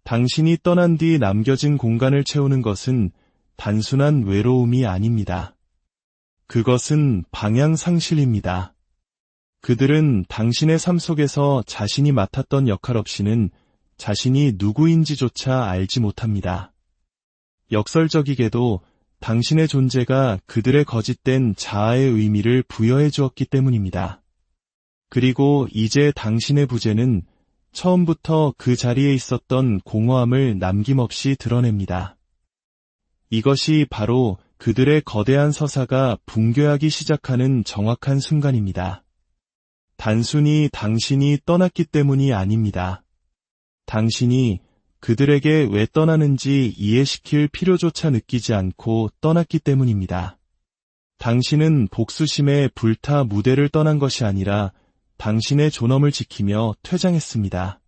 당신이 떠난 뒤 남겨진 공간을 채우는 것은 단순한 외로움이 아닙니다. 그것은 방향상실입니다. 그들은 당신의 삶 속에서 자신이 맡았던 역할 없이는 자신이 누구인지조차 알지 못합니다. 역설적이게도 당신의 존재가 그들의 거짓된 자아의 의미를 부여해 주었기 때문입니다. 그리고 이제 당신의 부재는 처음부터 그 자리에 있었던 공허함을 남김없이 드러냅니다. 이것이 바로 그들의 거대한 서사가 붕괴하기 시작하는 정확한 순간입니다. 단순히 당신이 떠났기 때문이 아닙니다. 당신이 그들에게 왜 떠나는지 이해시킬 필요조차 느끼지 않고 떠났기 때문입니다. 당신은 복수심에 불타 무대를 떠난 것이 아니라 당신의 존엄을 지키며 퇴장했습니다.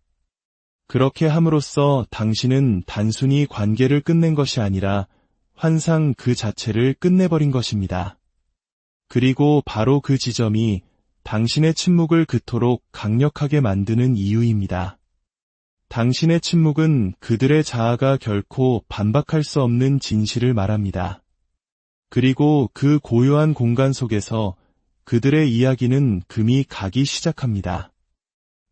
그렇게 함으로써 당신은 단순히 관계를 끝낸 것이 아니라 환상 그 자체를 끝내버린 것입니다. 그리고 바로 그 지점이 당신의 침묵을 그토록 강력하게 만드는 이유입니다. 당신의 침묵은 그들의 자아가 결코 반박할 수 없는 진실을 말합니다. 그리고 그 고요한 공간 속에서 그들의 이야기는 금이 가기 시작합니다.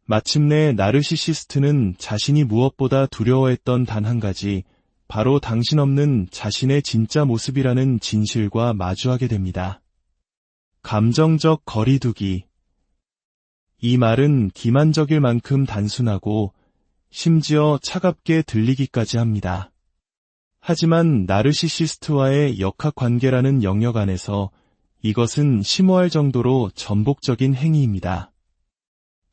마침내 나르시시스트는 자신이 무엇보다 두려워했던 단 한 가지, 바로 당신 없는 자신의 진짜 모습이라는 진실과 마주하게 됩니다. 감정적 거리두기. 이 말은 기만적일 만큼 단순하고 심지어 차갑게 들리기까지 합니다. 하지만 나르시시스트와의 역학관계라는 영역 안에서 이것은 심오할 정도로 전복적인 행위입니다.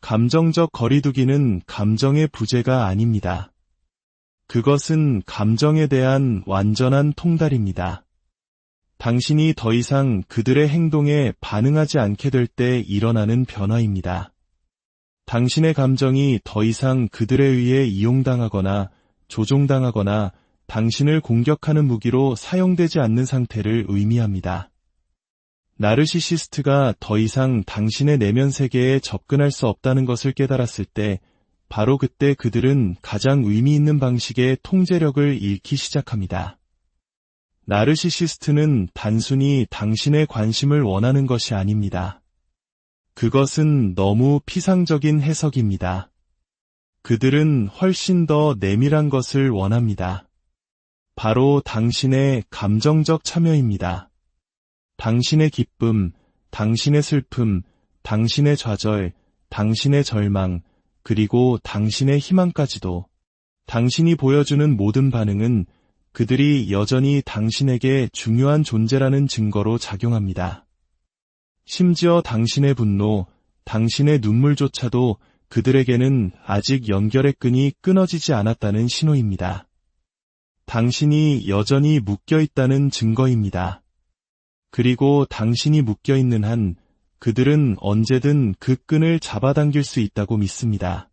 감정적 거리두기는 감정의 부재가 아닙니다. 그것은 감정에 대한 완전한 통달입니다. 당신이 더 이상 그들의 행동에 반응하지 않게 될 때 일어나는 변화입니다. 당신의 감정이 더 이상 그들에 의해 이용당하거나 조종당하거나 당신을 공격하는 무기로 사용되지 않는 상태를 의미합니다. 나르시시스트가 더 이상 당신의 내면 세계에 접근할 수 없다는 것을 깨달았을 때 바로 그때 그들은 가장 의미 있는 방식의 통제력을 잃기 시작합니다. 나르시시스트는 단순히 당신의 관심을 원하는 것이 아닙니다. 그것은 너무 피상적인 해석입니다. 그들은 훨씬 더 내밀한 것을 원합니다. 바로 당신의 감정적 참여입니다. 당신의 기쁨, 당신의 슬픔, 당신의 좌절, 당신의 절망, 그리고 당신의 희망까지도 당신이 보여주는 모든 반응은 그들이 여전히 당신에게 중요한 존재라는 증거로 작용합니다. 심지어 당신의 분노, 당신의 눈물조차도 그들에게는 아직 연결의 끈이 끊어지지 않았다는 신호입니다. 당신이 여전히 묶여있다는 증거입니다. 그리고 당신이 묶여있는 한 그들은 언제든 그 끈을 잡아당길 수 있다고 믿습니다.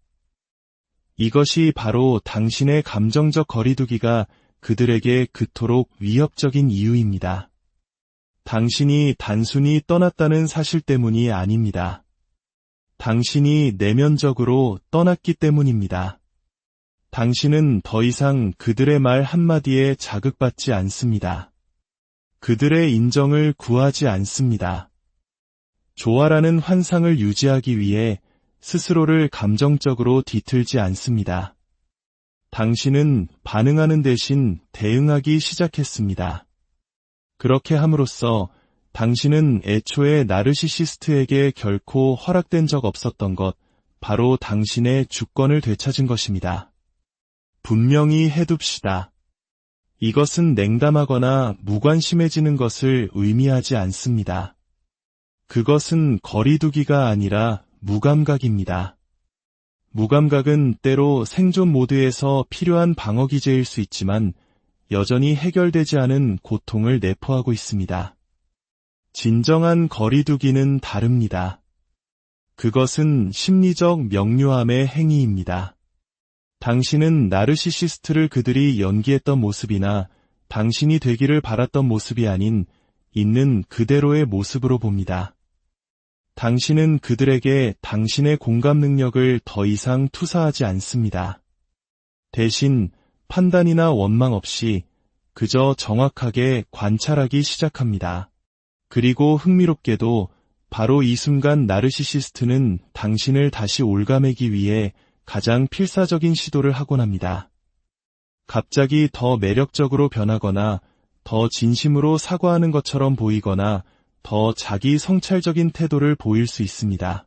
이것이 바로 당신의 감정적 거리두기가 그들에게 그토록 위협적인 이유입니다. 당신이 단순히 떠났다는 사실 때문이 아닙니다. 당신이 내면적으로 떠났기 때문입니다. 당신은 더 이상 그들의 말 한마디에 자극받지 않습니다. 그들의 인정을 구하지 않습니다. 조화라는 환상을 유지하기 위해 스스로를 감정적으로 뒤틀지 않습니다. 당신은 반응하는 대신 대응하기 시작했습니다. 그렇게 함으로써 당신은 애초에 나르시시스트에게 결코 허락된 적 없었던 것, 바로 당신의 주권을 되찾은 것입니다. 분명히 해둡시다. 이것은 냉담하거나 무관심해지는 것을 의미하지 않습니다. 그것은 거리두기가 아니라 무감각입니다. 무감각은 때로 생존 모드에서 필요한 방어기제일 수 있지만 여전히 해결되지 않은 고통을 내포하고 있습니다. 진정한 거리두기는 다릅니다. 그것은 심리적 명료함의 행위입니다. 당신은 나르시시스트를 그들이 연기했던 모습이나 당신이 되기를 바랐던 모습이 아닌 있는 그대로의 모습으로 봅니다. 당신은 그들에게 당신의 공감 능력을 더 이상 투사하지 않습니다. 대신 판단이나 원망 없이 그저 정확하게 관찰하기 시작합니다. 그리고 흥미롭게도 바로 이 순간 나르시시스트는 당신을 다시 올가매기 위해 가장 필사적인 시도를 하곤 합니다. 갑자기 더 매력적으로 변하거나 더 진심으로 사과하는 것처럼 보이거나 더 자기 성찰적인 태도를 보일 수 있습니다.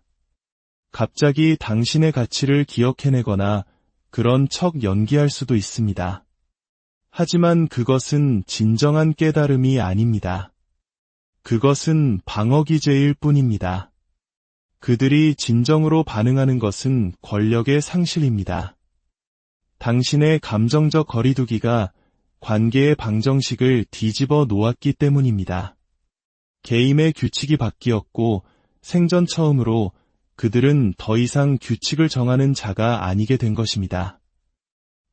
갑자기 당신의 가치를 기억해내거나 그런 척 연기할 수도 있습니다. 하지만 그것은 진정한 깨달음이 아닙니다. 그것은 방어기제일 뿐입니다. 그들이 진정으로 반응하는 것은 권력의 상실입니다. 당신의 감정적 거리두기가 관계의 방정식을 뒤집어 놓았기 때문입니다. 게임의 규칙이 바뀌었고 생전 처음으로 그들은 더 이상 규칙을 정하는 자가 아니게 된 것입니다.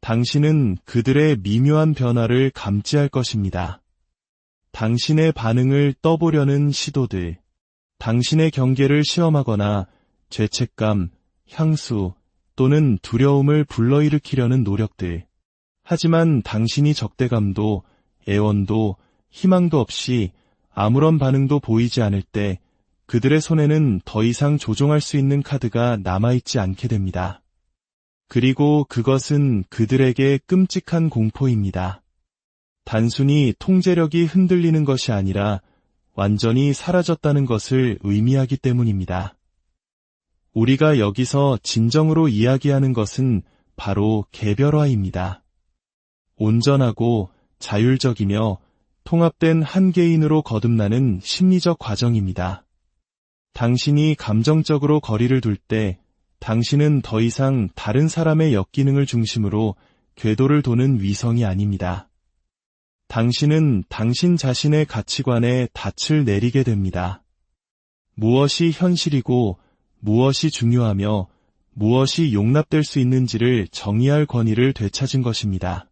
당신은 그들의 미묘한 변화를 감지할 것입니다. 당신의 반응을 떠보려는 시도들, 당신의 경계를 시험하거나 죄책감, 향수 또는 두려움을 불러일으키려는 노력들. 하지만 당신이 적대감도 애원도 희망도 없이 아무런 반응도 보이지 않을 때 그들의 손에는 더 이상 조종할 수 있는 카드가 남아있지 않게 됩니다. 그리고 그것은 그들에게 끔찍한 공포입니다. 단순히 통제력이 흔들리는 것이 아니라 완전히 사라졌다는 것을 의미하기 때문입니다. 우리가 여기서 진정으로 이야기하는 것은 바로 개별화입니다. 온전하고 자율적이며 통합된 한 개인으로 거듭나는 심리적 과정입니다. 당신이 감정적으로 거리를 둘 때 당신은 더 이상 다른 사람의 역기능을 중심으로 궤도를 도는 위성이 아닙니다. 당신은 당신 자신의 가치관에 닻을 내리게 됩니다. 무엇이 현실이고 무엇이 중요하며 무엇이 용납될 수 있는지를 정의할 권위를 되찾은 것입니다.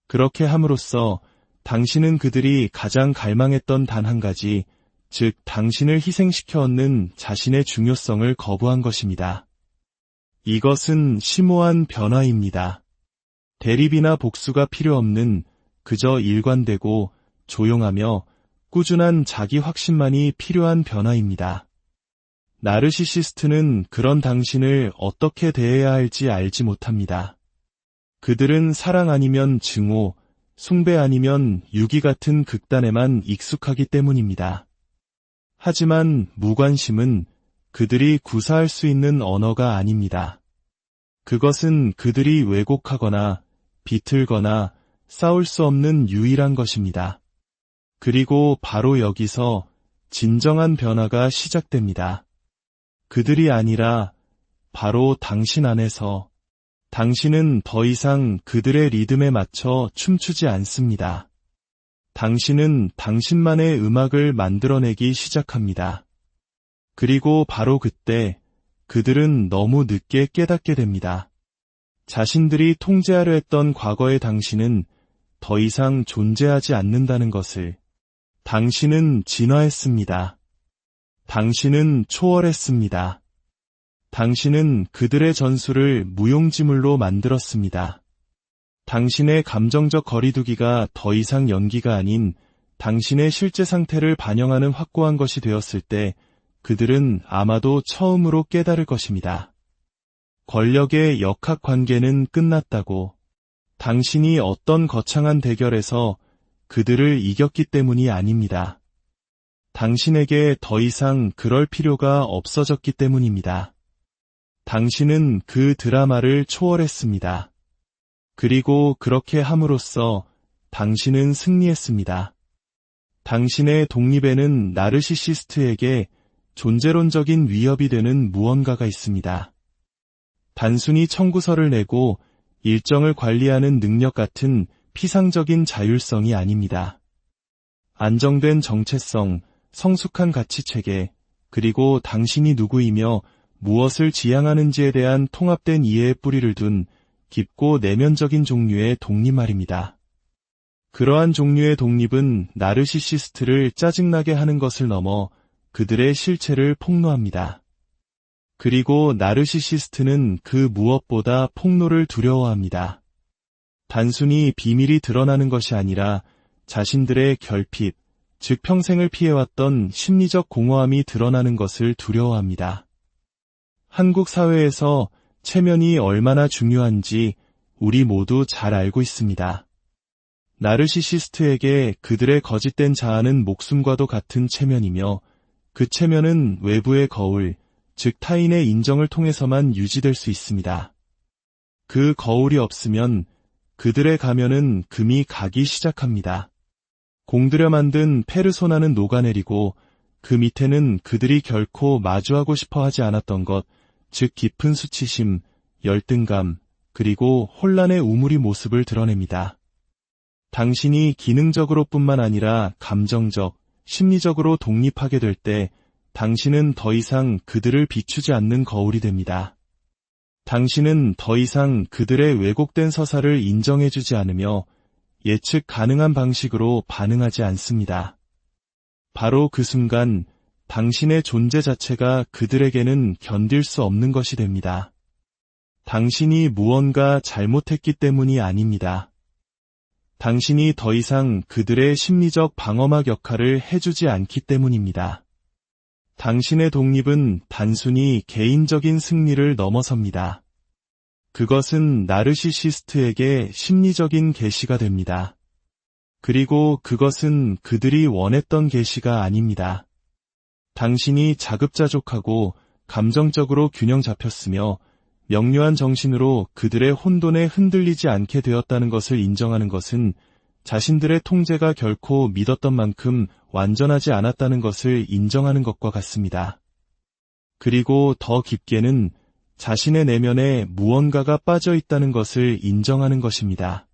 그렇게 함으로써 당신은 그들이 가장 갈망했던 단 한 가지, 즉 당신을 희생시켜 얻는 자신의 중요성을 거부한 것입니다. 이것은 심오한 변화입니다. 대립이나 복수가 필요 없는 그저 일관되고 조용하며 꾸준한 자기 확신만이 필요한 변화입니다. 나르시시스트는 그런 당신을 어떻게 대해야 할지 알지 못합니다. 그들은 사랑 아니면 증오, 숭배 아니면 유기 같은 극단에만 익숙하기 때문입니다. 하지만 무관심은 그들이 구사할 수 있는 언어가 아닙니다. 그것은 그들이 왜곡하거나 비틀거나 싸울 수 없는 유일한 것입니다. 그리고 바로 여기서 진정한 변화가 시작됩니다. 그들이 아니라 바로 당신 안에서 당신은 더 이상 그들의 리듬에 맞춰 춤추지 않습니다. 당신은 당신만의 음악을 만들어내기 시작합니다. 그리고 바로 그때 그들은 너무 늦게 깨닫게 됩니다. 자신들이 통제하려 했던 과거의 당신은 더 이상 존재하지 않는다는 것을. 당신은 진화했습니다. 당신은 초월했습니다. 당신은 그들의 전술을 무용지물로 만들었습니다. 당신의 감정적 거리두기가 더 이상 연기가 아닌 당신의 실제 상태를 반영하는 확고한 것이 되었을 때 그들은 아마도 처음으로 깨달을 것입니다. 권력의 역학관계는 끝났다고. 당신이 어떤 거창한 대결에서 그들을 이겼기 때문이 아닙니다. 당신에게 더 이상 그럴 필요가 없어졌기 때문입니다. 당신은 그 드라마를 초월했습니다. 그리고 그렇게 함으로써 당신은 승리했습니다. 당신의 독립에는 나르시시스트에게 존재론적인 위협이 되는 무언가가 있습니다. 단순히 청구서를 내고 일정을 관리하는 능력 같은 피상적인 자율성이 아닙니다. 안정된 정체성, 성숙한 가치체계, 그리고 당신이 누구이며 무엇을 지향하는지에 대한 통합된 이해의 뿌리를 둔 깊고 내면적인 종류의 독립 말입니다. 그러한 종류의 독립은 나르시시스트를 짜증나게 하는 것을 넘어 그들의 실체를 폭로합니다. 그리고 나르시시스트는 그 무엇보다 폭로를 두려워합니다. 단순히 비밀이 드러나는 것이 아니라 자신들의 결핍, 즉 평생을 피해왔던 심리적 공허함이 드러나는 것을 두려워합니다. 한국 사회에서 체면이 얼마나 중요한지 우리 모두 잘 알고 있습니다. 나르시시스트에게 그들의 거짓된 자아는 목숨과도 같은 체면이며 그 체면은 외부의 거울, 즉 타인의 인정을 통해서만 유지될 수 있습니다. 그 거울이 없으면 그들의 가면은 금이 가기 시작합니다. 공들여 만든 페르소나는 녹아내리고 그 밑에는 그들이 결코 마주하고 싶어 하지 않았던 것, 즉 깊은 수치심, 열등감, 그리고 혼란의 우물이 모습을 드러냅니다. 당신이 기능적으로뿐만 아니라 감정적, 심리적으로 독립하게 될 때 당신은 더 이상 그들을 비추지 않는 거울이 됩니다. 당신은 더 이상 그들의 왜곡된 서사를 인정해주지 않으며 예측 가능한 방식으로 반응하지 않습니다. 바로 그 순간 당신의 존재 자체가 그들에게는 견딜 수 없는 것이 됩니다. 당신이 무언가 잘못했기 때문이 아닙니다. 당신이 더 이상 그들의 심리적 방어막 역할을 해주지 않기 때문입니다. 당신의 독립은 단순히 개인적인 승리를 넘어섭니다. 그것은 나르시시스트에게 심리적인 계시가 됩니다. 그리고 그것은 그들이 원했던 계시가 아닙니다. 당신이 자급자족하고 감정적으로 균형 잡혔으며 명료한 정신으로 그들의 혼돈에 흔들리지 않게 되었다는 것을 인정하는 것은 자신들의 통제가 결코 믿었던 만큼 완전하지 않았다는 것을 인정하는 것과 같습니다. 그리고 더 깊게는 자신의 내면에 무언가가 빠져 있다는 것을 인정하는 것입니다.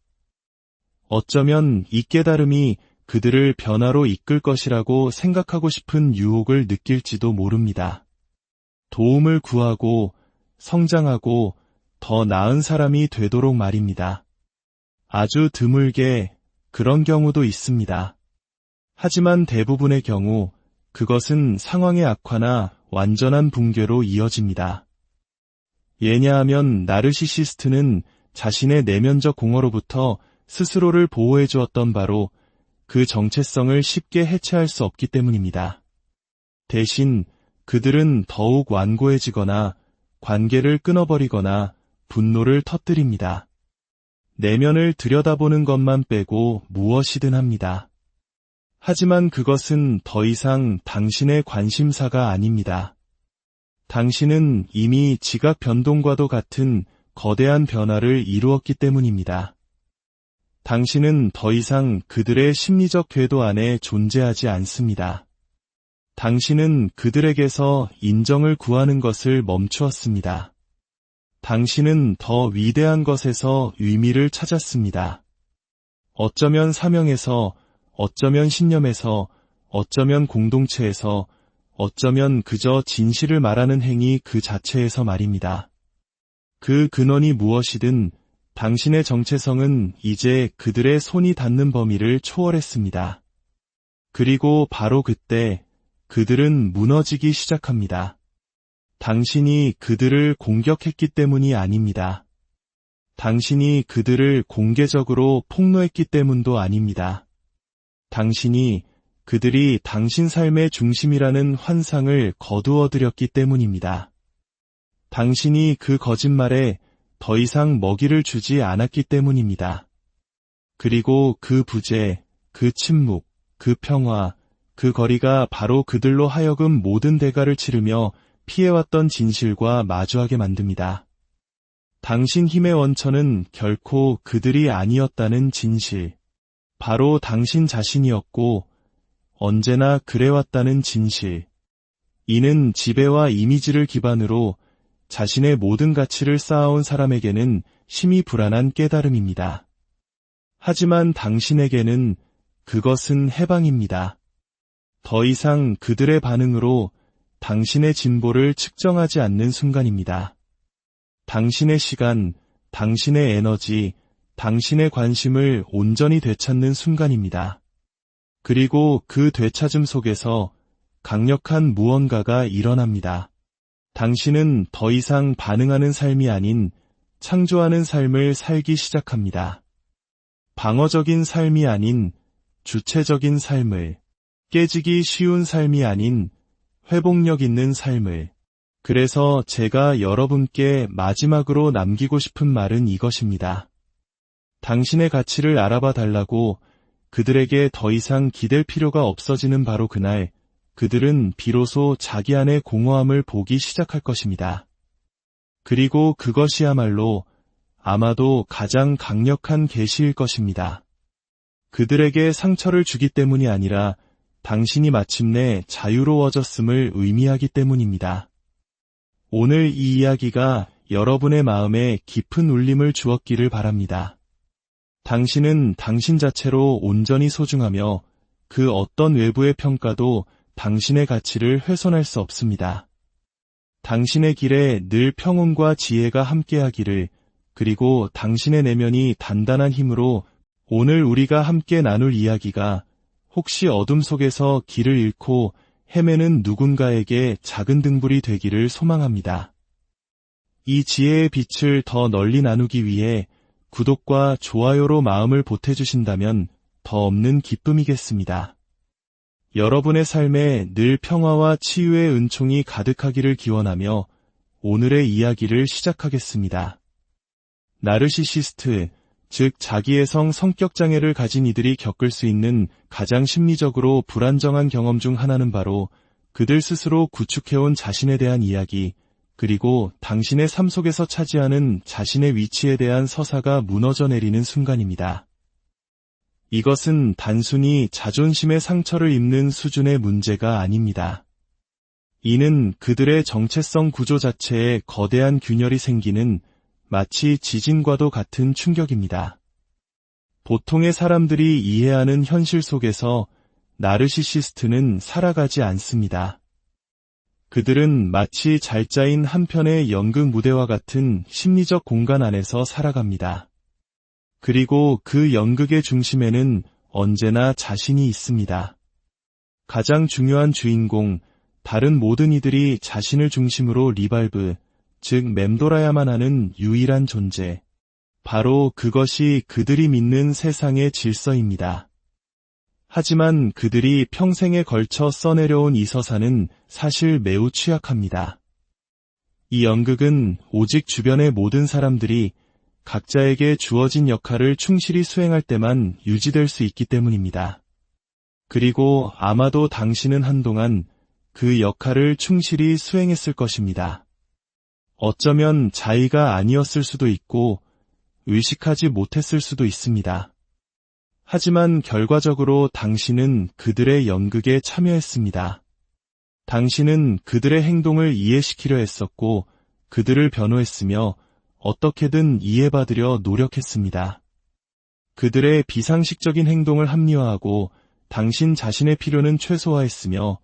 어쩌면 이 깨달음이 그들을 변화로 이끌 것이라고 생각하고 싶은 유혹을 느낄지도 모릅니다. 도움을 구하고 성장하고 더 나은 사람이 되도록 말입니다. 아주 드물게 그런 경우도 있습니다. 하지만 대부분의 경우 그것은 상황의 악화나 완전한 붕괴로 이어집니다. 왜냐하면 나르시시스트는 자신의 내면적 공허로부터 스스로를 보호해 주었던 바로 그 정체성을 쉽게 해체할 수 없기 때문입니다. 대신 그들은 더욱 완고해지거나 관계를 끊어버리거나 분노를 터뜨립니다. 내면을 들여다보는 것만 빼고 무엇이든 합니다. 하지만 그것은 더 이상 당신의 관심사가 아닙니다. 당신은 이미 지각 변동과도 같은 거대한 변화를 이루었기 때문입니다. 당신은 더 이상 그들의 심리적 궤도 안에 존재하지 않습니다. 당신은 그들에게서 인정을 구하는 것을 멈추었습니다. 당신은 더 위대한 것에서 의미를 찾았습니다. 어쩌면 사명에서, 어쩌면 신념에서, 어쩌면 공동체에서, 어쩌면 그저 진실을 말하는 행위 그 자체에서 말입니다. 그 근원이 무엇이든 당신의 정체성은 이제 그들의 손이 닿는 범위를 초월했습니다. 그리고 바로 그때 그들은 무너지기 시작합니다. 당신이 그들을 공격했기 때문이 아닙니다. 당신이 그들을 공개적으로 폭로했기 때문도 아닙니다. 당신이 그들이 당신 삶의 중심이라는 환상을 거두어들였기 때문입니다. 당신이 그 거짓말에 더 이상 먹이를 주지 않았기 때문입니다. 그리고 그 부재, 그 침묵, 그 평화, 그 거리가 바로 그들로 하여금 모든 대가를 치르며 피해왔던 진실과 마주하게 만듭니다. 당신 힘의 원천은 결코 그들이 아니었다는 진실. 바로 당신 자신이었고 언제나 그래왔다는 진실. 이는 지배와 이미지를 기반으로 자신의 모든 가치를 쌓아온 사람에게는 심히 불안한 깨달음입니다. 하지만 당신에게는 그것은 해방입니다. 더 이상 그들의 반응으로 당신의 진보를 측정하지 않는 순간입니다. 당신의 시간, 당신의 에너지, 당신의 관심을 온전히 되찾는 순간입니다. 그리고 그 되찾음 속에서 강력한 무언가가 일어납니다. 당신은 더 이상 반응하는 삶이 아닌 창조하는 삶을 살기 시작합니다. 방어적인 삶이 아닌 주체적인 삶을, 깨지기 쉬운 삶이 아닌 회복력 있는 삶을. 그래서 제가 여러분께 마지막으로 남기고 싶은 말은 이것입니다. 당신의 가치를 알아봐 달라고 그들에게 더 이상 기댈 필요가 없어지는 바로 그날, 그들은 비로소 자기 안의 공허함을 보기 시작할 것입니다. 그리고 그것이야말로 아마도 가장 강력한 계시일 것입니다. 그들에게 상처를 주기 때문이 아니라 당신이 마침내 자유로워졌음을 의미하기 때문입니다. 오늘 이 이야기가 여러분의 마음에 깊은 울림을 주었기를 바랍니다. 당신은 당신 자체로 온전히 소중하며 그 어떤 외부의 평가도 당신의 가치를 훼손할 수 없습니다. 당신의 길에 늘 평온과 지혜가 함께하기를, 그리고 당신의 내면이 단단한 힘으로. 오늘 우리가 함께 나눌 이야기가 혹시 어둠 속에서 길을 잃고 헤매는 누군가에게 작은 등불이 되기를 소망합니다. 이 지혜의 빛을 더 널리 나누기 위해 구독과 좋아요로 마음을 보태주신다면 더 없는 기쁨이겠습니다. 여러분의 삶에 늘 평화와 치유의 은총이 가득하기를 기원하며 오늘의 이야기를 시작하겠습니다. 나르시시스트, 즉 자기애성 성격장애를 가진 이들이 겪을 수 있는 가장 심리적으로 불안정한 경험 중 하나는 바로 그들 스스로 구축해온 자신에 대한 이야기, 그리고 당신의 삶 속에서 차지하는 자신의 위치에 대한 서사가 무너져 내리는 순간입니다. 이것은 단순히 자존심의 상처를 입는 수준의 문제가 아닙니다. 이는 그들의 정체성 구조 자체에 거대한 균열이 생기는 마치 지진과도 같은 충격입니다. 보통의 사람들이 이해하는 현실 속에서 나르시시스트는 살아가지 않습니다. 그들은 마치 잘 짜인 한 편의 연극 무대와 같은 심리적 공간 안에서 살아갑니다. 그리고 그 연극의 중심에는 언제나 자신이 있습니다. 가장 중요한 주인공, 다른 모든 이들이 자신을 중심으로 리발브, 즉 맴돌아야만 하는 유일한 존재. 바로 그것이 그들이 믿는 세상의 질서입니다. 하지만 그들이 평생에 걸쳐 써내려온 이 서사는 사실 매우 취약합니다. 이 연극은 오직 주변의 모든 사람들이 각자에게 주어진 역할을 충실히 수행할 때만 유지될 수 있기 때문입니다. 그리고 아마도 당신은 한동안 그 역할을 충실히 수행했을 것입니다. 어쩌면 자의가 아니었을 수도 있고 의식하지 못했을 수도 있습니다. 하지만 결과적으로 당신은 그들의 연극에 참여했습니다. 당신은 그들의 행동을 이해시키려 했었고 그들을 변호했으며 어떻게든 이해받으려 노력했습니다. 그들의 비상식적인 행동을 합리화하고 당신 자신의 필요는 최소화했으며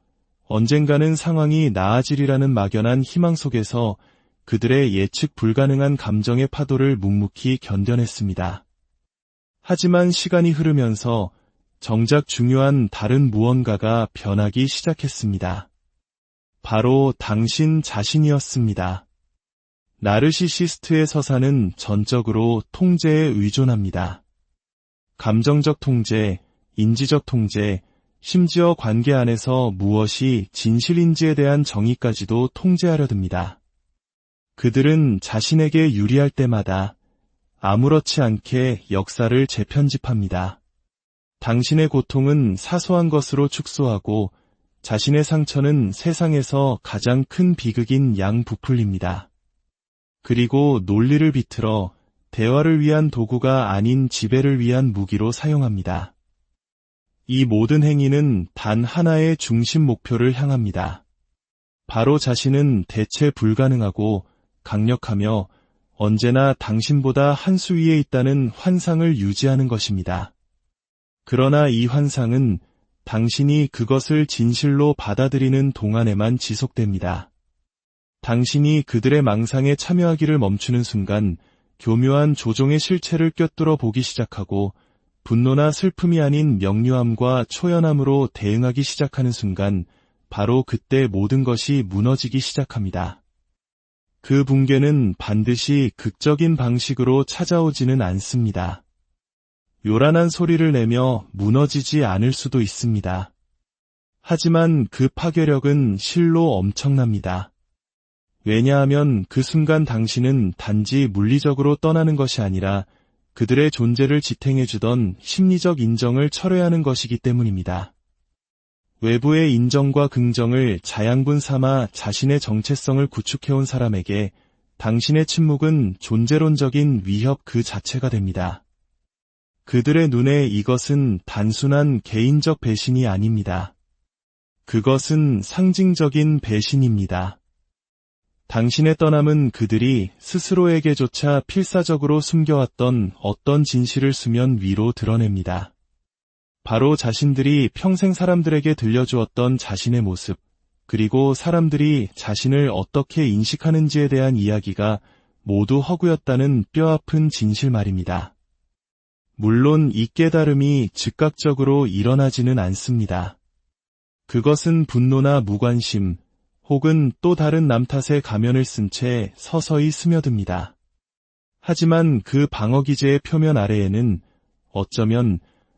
언젠가는 상황이 나아지리라는 막연한 희망 속에서 그들의 예측 불가능한 감정의 파도를 묵묵히 견뎌냈습니다. 하지만 시간이 흐르면서 정작 중요한 다른 무언가가 변하기 시작했습니다. 바로 당신 자신이었습니다. 나르시시스트의 서사는 전적으로 통제에 의존합니다. 감정적 통제, 인지적 통제, 심지어 관계 안에서 무엇이 진실인지에 대한 정의까지도 통제하려 듭니다. 그들은 자신에게 유리할 때마다 아무렇지 않게 역사를 재편집합니다. 당신의 고통은 사소한 것으로 축소하고 자신의 상처는 세상에서 가장 큰 비극인 양부풀립니다. 그리고 논리를 비틀어 대화를 위한 도구가 아닌 지배를 위한 무기로 사용합니다. 이 모든 행위는 단 하나의 중심 목표를 향합니다. 바로 자신은 대체 불가능하고 강력하며 언제나 당신보다 한 수 위에 있다는 환상을 유지하는 것입니다. 그러나 이 환상은 당신이 그것을 진실로 받아들이는 동안에만 지속됩니다. 당신이 그들의 망상에 참여하기를 멈추는 순간 교묘한 조종의 실체를 꿰뚫어 보기 시작하고 분노나 슬픔이 아닌 명료함과 초연함으로 대응하기 시작하는 순간 바로 그때 모든 것이 무너지기 시작합니다. 그 붕괴는 반드시 극적인 방식으로 찾아오지는 않습니다. 요란한 소리를 내며 무너지지 않을 수도 있습니다. 하지만 그 파괴력은 실로 엄청납니다. 왜냐하면 그 순간 당신은 단지 물리적으로 떠나는 것이 아니라 그들의 존재를 지탱해주던 심리적 인정을 철회하는 것이기 때문입니다. 외부의 인정과 긍정을 자양분 삼아 자신의 정체성을 구축해온 사람에게 당신의 침묵은 존재론적인 위협 그 자체가 됩니다. 그들의 눈에 이것은 단순한 개인적 배신이 아닙니다. 그것은 상징적인 배신입니다. 당신의 떠남은 그들이 스스로에게조차 필사적으로 숨겨왔던 어떤 진실을 수면 위로 드러냅니다. 바로 자신들이 평생 사람들에게 들려주었던 자신의 모습, 그리고 사람들이 자신을 어떻게 인식하는지에 대한 이야기가 모두 허구였다는 뼈아픈 진실 말입니다. 물론 이 깨달음이 즉각적으로 일어나지는 않습니다. 그것은 분노나 무관심, 혹은 또 다른 남 탓의 가면을 쓴 채 서서히 스며듭니다. 하지만 그 방어기제의 표면 아래에는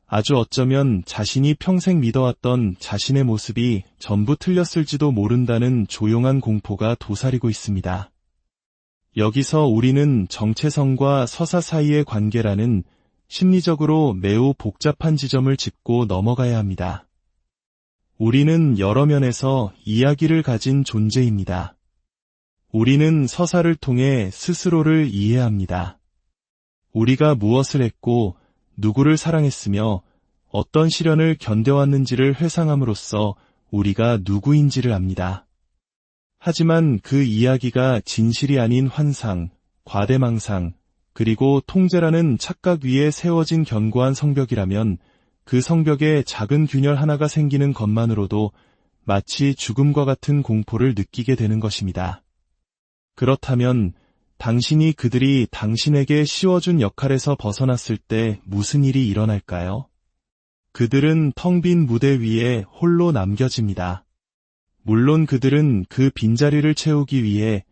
아주 어쩌면 자신이 평생 믿어왔던 자신의 모습이 전부 틀렸을지도 모른다는 조용한 공포가 도사리고 있습니다. 여기서 우리는 정체성과 서사 사이의 관계라는 심리적으로 매우 복잡한 지점을 짚고 넘어가야 합니다. 우리는 여러 면에서 이야기를 가진 존재입니다. 우리는 서사를 통해 스스로를 이해합니다. 우리가 무엇을 했고 누구를 사랑했으며 어떤 시련을 견뎌왔는지를 회상함으로써 우리가 누구인지를 압니다. 하지만 그 이야기가 진실이 아닌 환상, 과대망상, 그리고 통제라는 착각 위에 세워진 견고한 성벽이라면 그 성벽에 작은 균열 하나가 생기는 것만으로도 마치 죽음과 같은 공포를 느끼게 되는 것입니다. 그렇다면 당신이 그들이 당신에게 씌워준 역할에서 벗어났을 때 무슨 일이 일어날까요? 그들은 텅 빈 무대 위에 홀로 남겨집니다. 물론 그들은 그 빈자리를 채우기 위해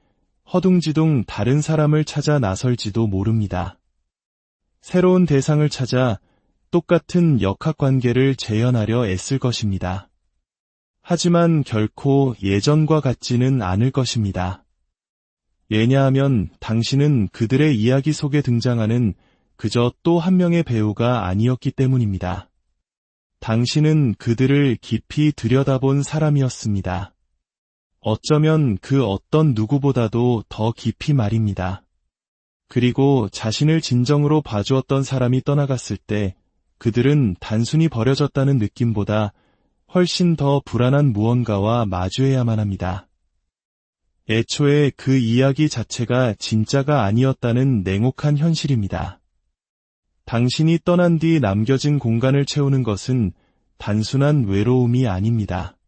허둥지둥 다른 사람을 찾아 나설지도 모릅니다. 새로운 대상을 찾아 똑같은 역학관계를 재현하려 애쓸 것입니다. 하지만 결코 예전과 같지는 않을 것입니다. 왜냐하면 당신은 그들의 이야기 속에 등장하는 그저 또 한 명의 배우가 아니었기 때문입니다. 당신은 그들을 깊이 들여다본 사람이었습니다. 어쩌면 그 어떤 누구보다도 더 깊이 말입니다. 그리고 자신을 진정으로 봐주었던 사람이 떠나갔을 때 그들은 단순히 버려졌다는 느낌보다 훨씬 더 불안한 무언가와 마주해야만 합니다. 애초에 그 이야기 자체가 진짜가 아니었다는 냉혹한 현실입니다. 당신이 떠난 뒤 남겨진 공간을 채우는 것은 단순한 외로움이 아닙니다.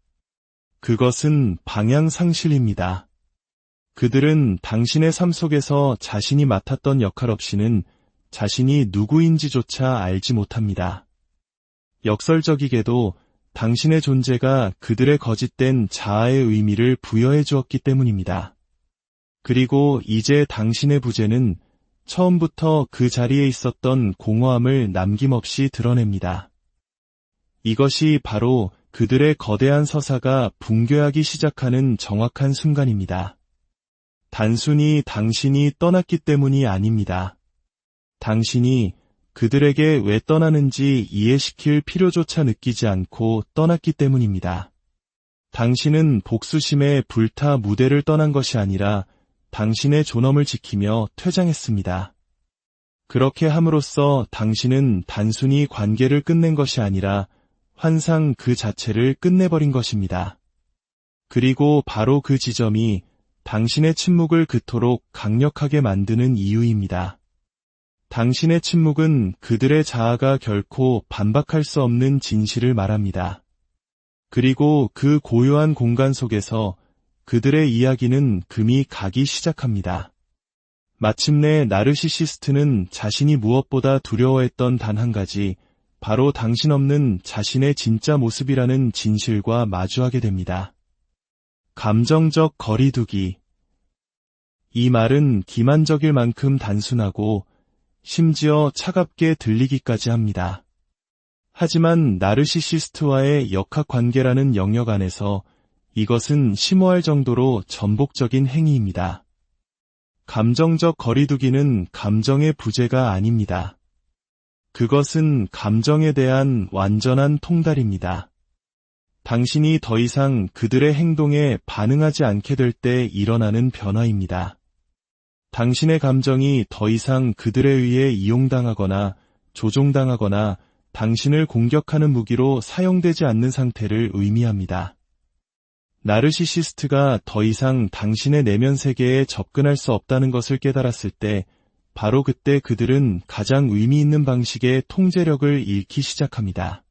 그것은 방향상실입니다. 그들은 당신의 삶 속에서 자신이 맡았던 역할 없이는 자신이 누구인지조차 알지 못합니다. 역설적이게도 당신의 존재가 그들의 거짓된 자아의 의미를 부여해 주었기 때문입니다. 그리고 이제 당신의 부재는 처음부터 그 자리에 있었던 공허함을 남김없이 드러냅니다. 이것이 바로 그들의 거대한 서사가 붕괴하기 시작하는 정확한 순간입니다. 단순히 당신이 떠났기 때문이 아닙니다. 당신이 그들에게 왜 떠나는지 이해시킬 필요조차 느끼지 않고 떠났기 때문입니다. 당신은 복수심에 불타 무대를 떠난 것이 아니라 당신의 존엄을 지키며 퇴장했습니다. 그렇게 함으로써 당신은 단순히 관계를 끝낸 것이 아니라 환상 그 자체를 끝내버린 것입니다. 그리고 바로 그 지점이 당신의 침묵을 그토록 강력하게 만드는 이유입니다. 당신의 침묵은 그들의 자아가 결코 반박할 수 없는 진실을 말합니다. 그리고 그 고요한 공간 속에서 그들의 이야기는 금이 가기 시작합니다. 마침내 나르시시스트는 자신이 무엇보다 두려워했던 단 한 가지, 바로 당신 없는 자신의 진짜 모습이라는 진실과 마주하게 됩니다. 감정적 거리두기. 이 말은 기만적일 만큼 단순하고 심지어 차갑게 들리기까지 합니다. 하지만 나르시시스트와의 역학관계라는 영역 안에서 이것은 심오할 정도로 전복적인 행위입니다. 감정적 거리두기는 감정의 부재가 아닙니다. 그것은 감정에 대한 완전한 통달입니다. 당신이 더 이상 그들의 행동에 반응하지 않게 될 때 일어나는 변화입니다. 당신의 감정이 더 이상 그들에 의해 이용당하거나 조종당하거나 당신을 공격하는 무기로 사용되지 않는 상태를 의미합니다. 나르시시스트가 더 이상 당신의 내면 세계에 접근할 수 없다는 것을 깨달았을 때, 바로 그때 그들은 가장 의미 있는 방식의 통제력을 잃기 시작합니다.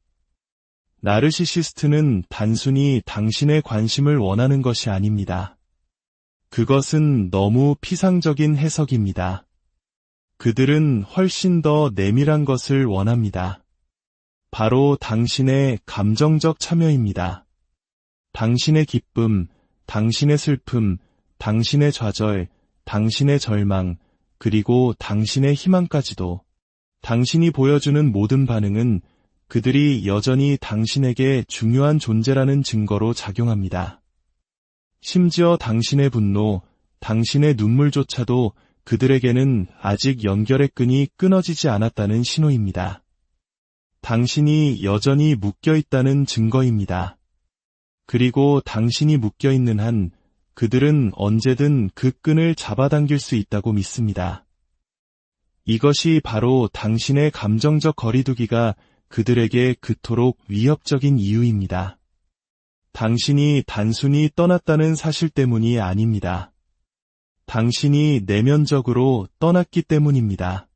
나르시시스트는 단순히 당신의 관심을 원하는 것이 아닙니다. 그것은 너무 피상적인 해석입니다. 그들은 훨씬 더 내밀한 것을 원합니다. 바로 당신의 감정적 참여입니다. 당신의 기쁨, 당신의 슬픔, 당신의 좌절, 당신의 절망, 그리고 당신의 희망까지도. 당신이 보여주는 모든 반응은 그들이 여전히 당신에게 중요한 존재라는 증거로 작용합니다. 심지어 당신의 분노, 당신의 눈물조차도 그들에게는 아직 연결의 끈이 끊어지지 않았다는 신호입니다. 당신이 여전히 묶여있다는 증거입니다. 그리고 당신이 묶여있는 한 그들은 언제든 그 끈을 잡아당길 수 있다고 믿습니다. 이것이 바로 당신의 감정적 거리두기가 그들에게 그토록 위협적인 이유입니다. 당신이 단순히 떠났다는 사실 때문이 아닙니다. 당신이 내면적으로 떠났기 때문입니다.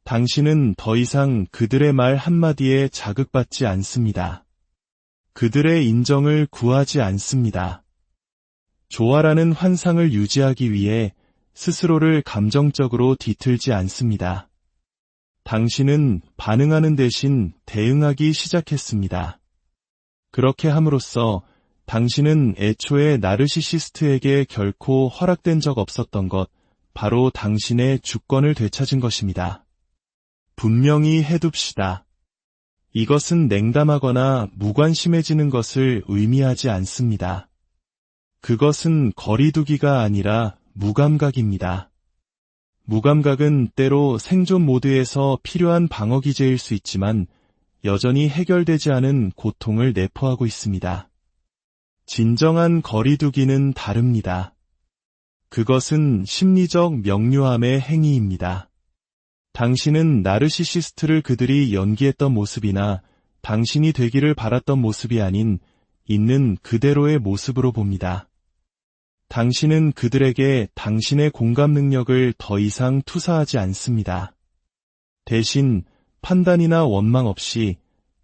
당신은 더 이상 그들의 말 한마디에 자극받지 않습니다. 그들의 인정을 구하지 않습니다. 조화라는 환상을 유지하기 위해 스스로를 감정적으로 뒤틀지 않습니다. 당신은 반응하는 대신 대응하기 시작했습니다. 그렇게 함으로써 당신은 애초에 나르시시스트에게 결코 허락된 적 없었던 것, 바로 당신의 주권을 되찾은 것입니다. 분명히 해둡시다. 이것은 냉담하거나 무관심해지는 것을 의미하지 않습니다. 그것은 거리두기가 아니라 무감각입니다. 무감각은 때로 생존 모드에서 필요한 방어 기제일 수 있지만 여전히 해결되지 않은 고통을 내포하고 있습니다. 진정한 거리두기는 다릅니다. 그것은 심리적 명료함의 행위입니다. 당신은 나르시시스트를 그들이 연기했던 모습이나 당신이 되기를 바랐던 모습이 아닌 있는 그대로의 모습으로 봅니다. 당신은 그들에게 당신의 공감 능력을 더 이상 투사하지 않습니다. 대신 판단이나 원망 없이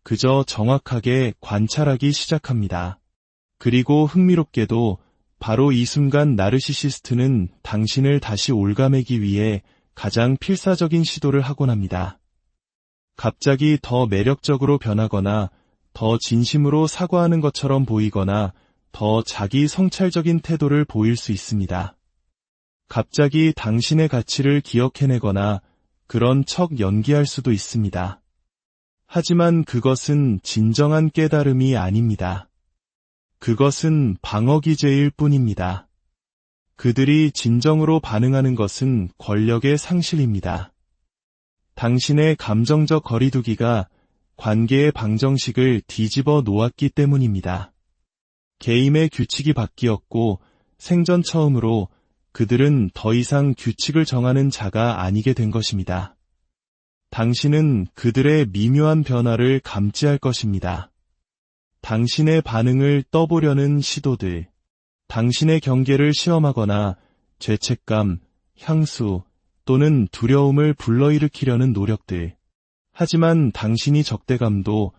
그저 정확하게 관찰하기 시작합니다. 그리고 흥미롭게도 바로 이 순간 나르시시스트는 당신을 다시 올가매기 위해 가장 필사적인 시도를 하곤 합니다. 갑자기 더 매력적으로 변하거나 더 진심으로 사과하는 것처럼 보이거나 더 자기 성찰적인 태도를 보일 수 있습니다. 갑자기 당신의 가치를 기억해내거나 그런 척 연기할 수도 있습니다. 하지만 그것은 진정한 깨달음이 아닙니다. 그것은 방어기제일 뿐입니다. 그들이 진정으로 반응하는 것은 권력의 상실입니다. 당신의 감정적 거리두기가 관계의 방정식을 뒤집어 놓았기 때문입니다. 게임의 규칙이 바뀌었고 생전 처음으로 그들은 더 이상 규칙을 정하는 자가 아니게 된 것입니다. 당신은 그들의 미묘한 변화를 감지할 것입니다. 당신의 반응을 떠보려는 시도들, 당신의 경계를 시험하거나 죄책감, 향수 또는 두려움을 불러일으키려는 노력들. 하지만 당신이 적대감도